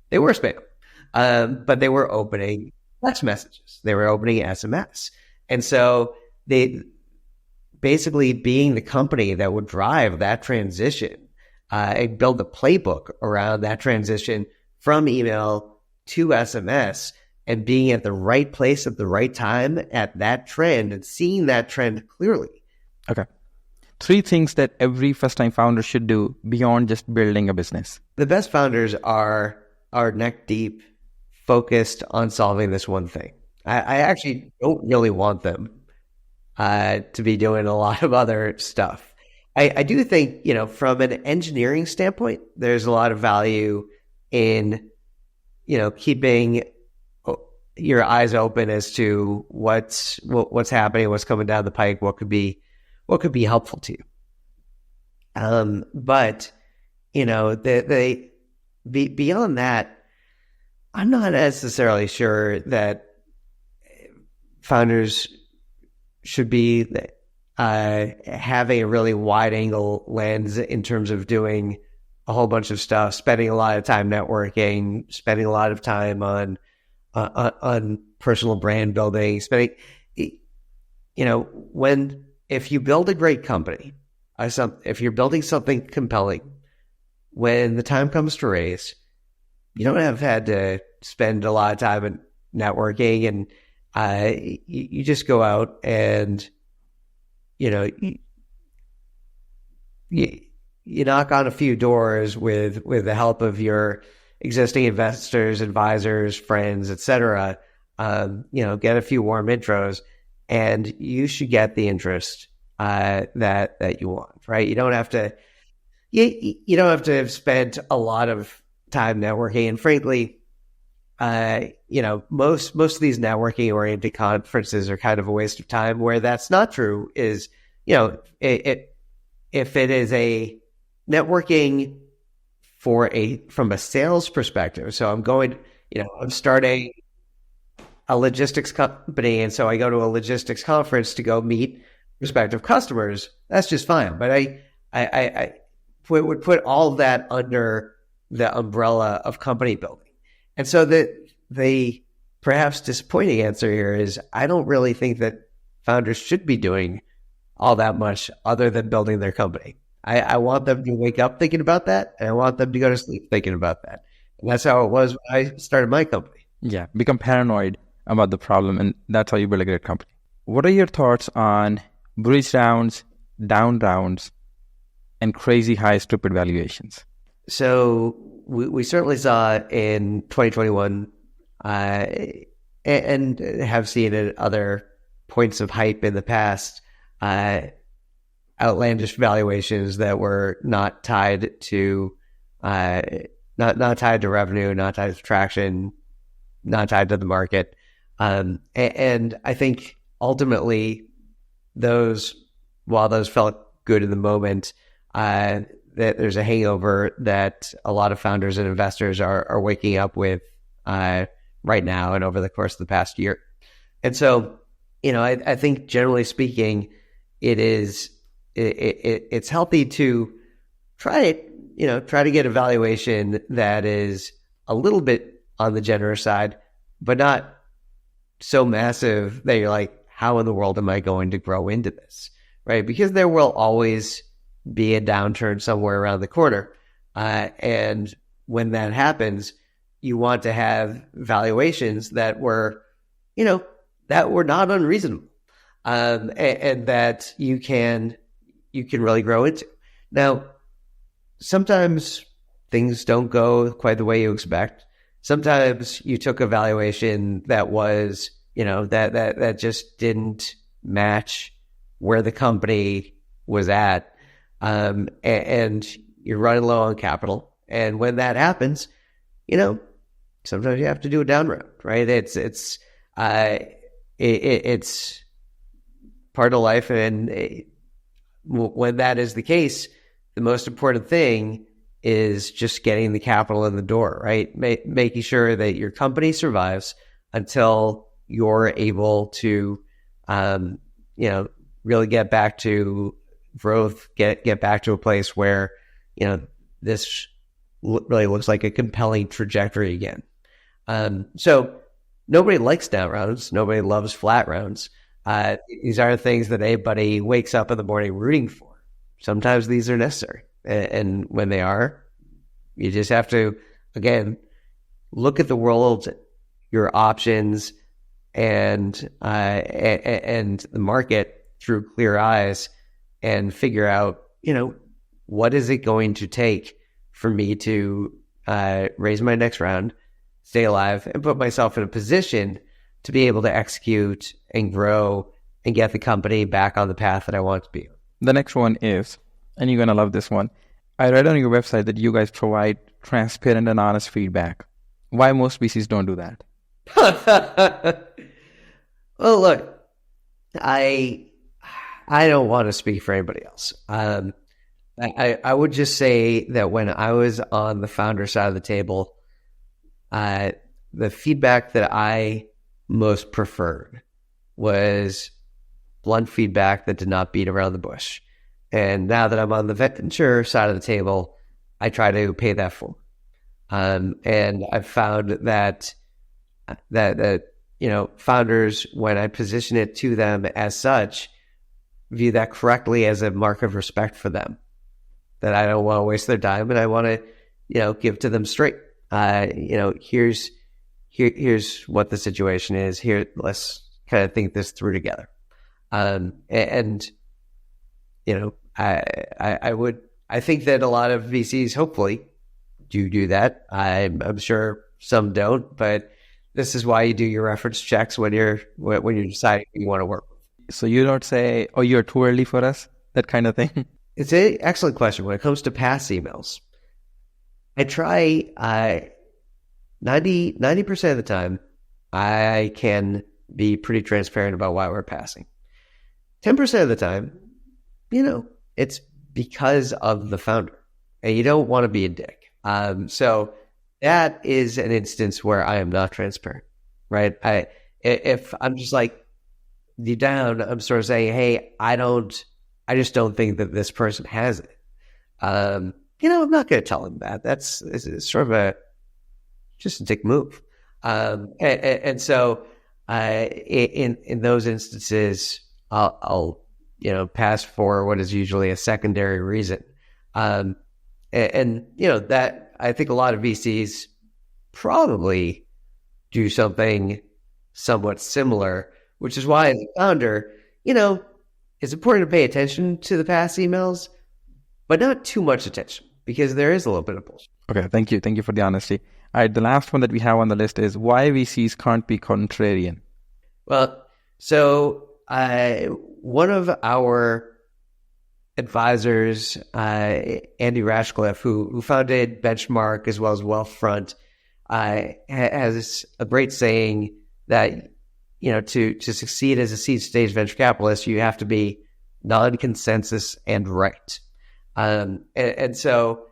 They were spam, but they were opening text messages. They were opening SMS. And so they basically, being the company that would drive that transition and build the playbook around that transition from email to SMS, and being at the right place at the right time at that trend and seeing that trend clearly. Okay. 3 things that every first-time founder should do beyond just building a business. The best founders are neck deep, focused on solving this one thing. I actually don't really want them to be doing a lot of other stuff. I do think, from an engineering standpoint, there's a lot of value in, keeping your eyes open as to what's happening, what's coming down the pike, what could be helpful to you. But beyond that, I'm not necessarily sure that founders should be having a really wide angle lens in terms of doing a whole bunch of stuff, spending a lot of time networking, spending a lot of time on personal brand building, if you build a great company, if you're building something compelling, when the time comes to raise, you don't have had to spend a lot of time in networking, and you just go out and you knock on a few doors with the help of your existing investors, advisors, friends, etc. Get a few warm intros, and you should get the interest that you want. Right? You don't have to. You don't have to have spent a lot of time networking, and frankly, most of these networking oriented conferences are kind of a waste of time. Where that's not true is, if it is a networking from a sales perspective. So I'm starting a logistics company, and so I go to a logistics conference to go meet prospective customers. That's just fine. But I would put all of that under the umbrella of company building. And so the perhaps disappointing answer here is I don't really think that founders should be doing all that much other than building their company. I want them to wake up thinking about that, and I want them to go to sleep thinking about that. And that's how it was when I started my company. Yeah, become paranoid about the problem, and that's how you build a great company. What are your thoughts on bridge rounds, down rounds, and crazy high stupid valuations? So we certainly saw in 2021 and have seen at other points of hype in the past, outlandish valuations that were not tied to not tied to revenue, not tied to traction, not tied to the market. And I think ultimately while those felt good in the moment, that there's a hangover that a lot of founders and investors are waking up with right now and over the course of the past year. And so, I think generally speaking, it's healthy to try to get a valuation that is a little bit on the generous side, but not so massive that you're like, how in the world am I going to grow into this? Right? Because there will always be a downturn somewhere around the corner. And when that happens, you want to have valuations that were not unreasonable, and that you can really grow into. Now, sometimes things don't go quite the way you expect. Sometimes you took a valuation that was, that just didn't match where the company was at. And you're running low on capital. And when that happens, sometimes you have to do a down round, right? It's part of life. And when that is the case, the most important thing is just getting the capital in the door, right? Making sure that your company survives until you're able to, really get back to growth, get back to a place where, this really looks like a compelling trajectory again. So nobody likes down rounds. Nobody loves flat rounds. These are things that anybody wakes up in the morning rooting for. Sometimes these are necessary. And when they are, you just have to, again, look at the world, your options, and the market through clear eyes, and figure out, what is it going to take for me to raise my next round, stay alive, and put myself in a position to be able to execute and grow and get the company back on the path that I want it to be. The next one is, and you're going to love this one, I read on your website that you guys provide transparent and honest feedback. Why most VCs don't do that? Well, look, I don't want to speak for anybody else. I would just say that when I was on the founder side of the table, the feedback that I most preferred was blunt feedback that did not beat around the bush. And now that I'm on the venture side of the table, I try to pay that forward. And I've found that founders, when I position it to them as such, view that correctly as a mark of respect for them. That I don't want to waste their time, and I want to, give to them straight. Here's what the situation is. Here, let's kind of think this through together. I think that a lot of VCs hopefully do that. I'm sure some don't, but this is why you do your reference checks when you're deciding who you want to work with. So you don't say, "Oh, you're too early for us," that kind of thing. It's an excellent question. When it comes to past emails, I try 90% of the time, I can be pretty transparent about why we're passing. 10% of the time, it's because of the founder, and you don't want to be a dick. So that is an instance where I am not transparent, right? If I'm just like deep down, I'm sort of saying, hey, I just don't think that this person has it. I'm not going to tell him that. It's sort of just a dick move. And so in those instances, I'll pass for what is usually a secondary reason. That I think a lot of VCs probably do something somewhat similar, which is why as a founder, it's important to pay attention to the past emails, but not too much attention, because there is a little bit of bullshit. Okay, thank you. Thank you for the honesty. All right, the last one that we have on the list is why VCs can't be contrarian. Well, so one of our advisors, Andy Rashcliffe, who founded Benchmark as well as Wealthfront, has a great saying that to succeed as a seed stage venture capitalist, you have to be non-consensus and right. And so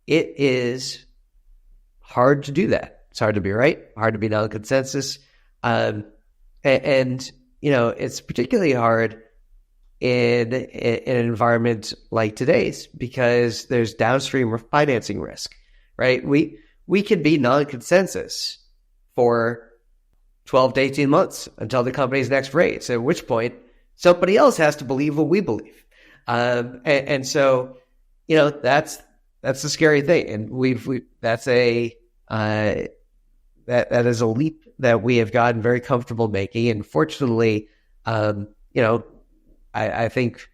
it is hard to do that. It's hard to be right, hard to be non-consensus. It's particularly hard in an environment like today's, because there's downstream financing risk, right? We can be non-consensus for 12 to 18 months until the company's next raise, at which point somebody else has to believe what we believe. And so, that's the scary thing. And that is a leap that we have gotten very comfortable making. And fortunately, I think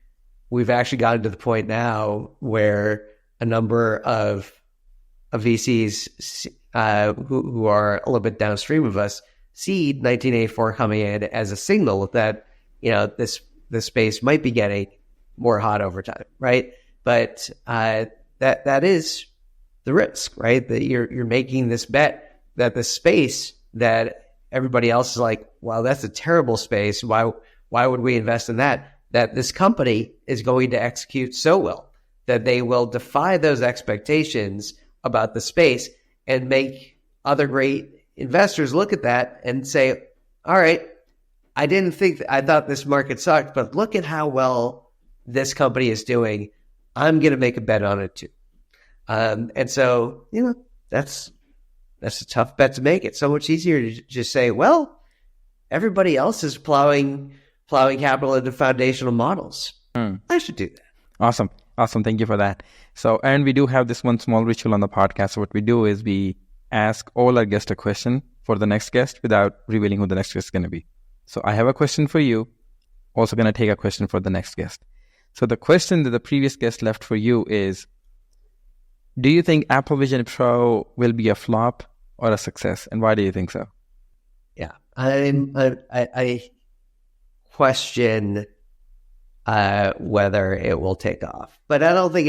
we've actually gotten to the point now where a number of VCs who are a little bit downstream of us see 1984 coming in as a signal that this space might be getting more hot over time, right? But that is the risk, right? That you're making this bet that the space that everybody else is like, wow, that's a terrible space. Why would we invest in that? That this company is going to execute so well that they will defy those expectations about the space and make other great investors look at that and say, all right, I thought this market sucked, but look at how well this company is doing. I'm going to make a bet on it too. And so, that's a tough bet to make. It's so much easier to just say, well, everybody else is plowing capital into foundational models. I should do that. Awesome. Thank you for that. So, and we do have this one small ritual on the podcast. So what we do is we ask all our guests a question for the next guest without revealing who the next guest is going to be. So I have a question for you. Also going to take a question for the next guest. So the question that the previous guest left for you is, do you think Apple Vision Pro will be a flop or a success? And why do you think so? Yeah. I question whether it will take off, but I don't think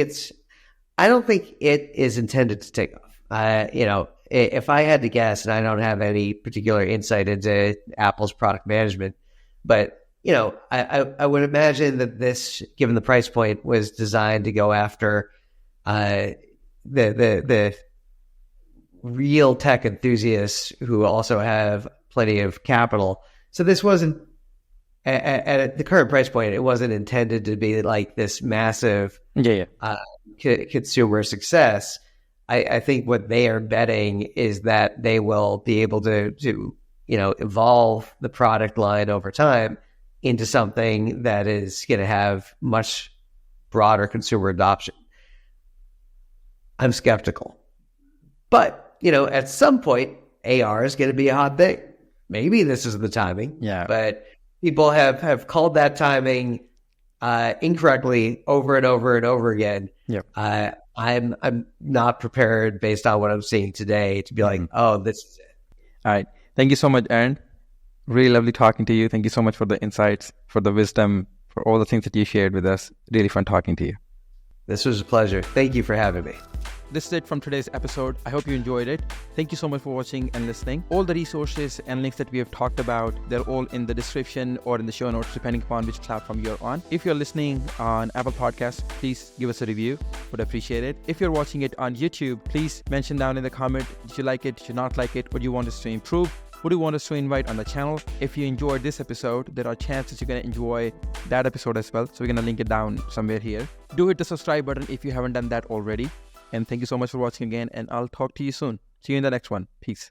it is intended to take off. If I had to guess, and I don't have any particular insight into Apple's product management, but I would imagine that this, given the price point, was designed to go after the real tech enthusiasts who also have plenty of capital. So this wasn't at the current price point, it wasn't intended to be like this massive consumer success. I think what they are betting is that they will be able to evolve the product line over time into something that is going to have much broader consumer adoption. I'm skeptical. But, at some point, AR is going to be a hot thing. Maybe this is the timing. Yeah. But people have called that timing incorrectly over and over and over again. Yep. I'm not prepared based on what I'm seeing today to be like, oh, this is it. All right. Thank you so much, Aaron. Really lovely talking to you. Thank you so much for the insights, for the wisdom, for all the things that you shared with us. Really fun talking to you. This was a pleasure. Thank you for having me. This is it from today's episode. I hope you enjoyed it. Thank you so much for watching and listening. All the resources and links that we have talked about, they're all in the description or in the show notes, depending upon which platform you're on. If you're listening on Apple Podcasts, please give us a review. Would appreciate it. If you're watching it on YouTube, please mention down in the comment, did you like it? Did you not like it? What do you want us to improve? Who do you want us to invite on the channel? If you enjoyed this episode, there are chances you're going to enjoy that episode as well. So we're going to link it down somewhere here. Do hit the subscribe button if you haven't done that already. And thank you so much for watching again, and I'll talk to you soon. See you in the next one. Peace.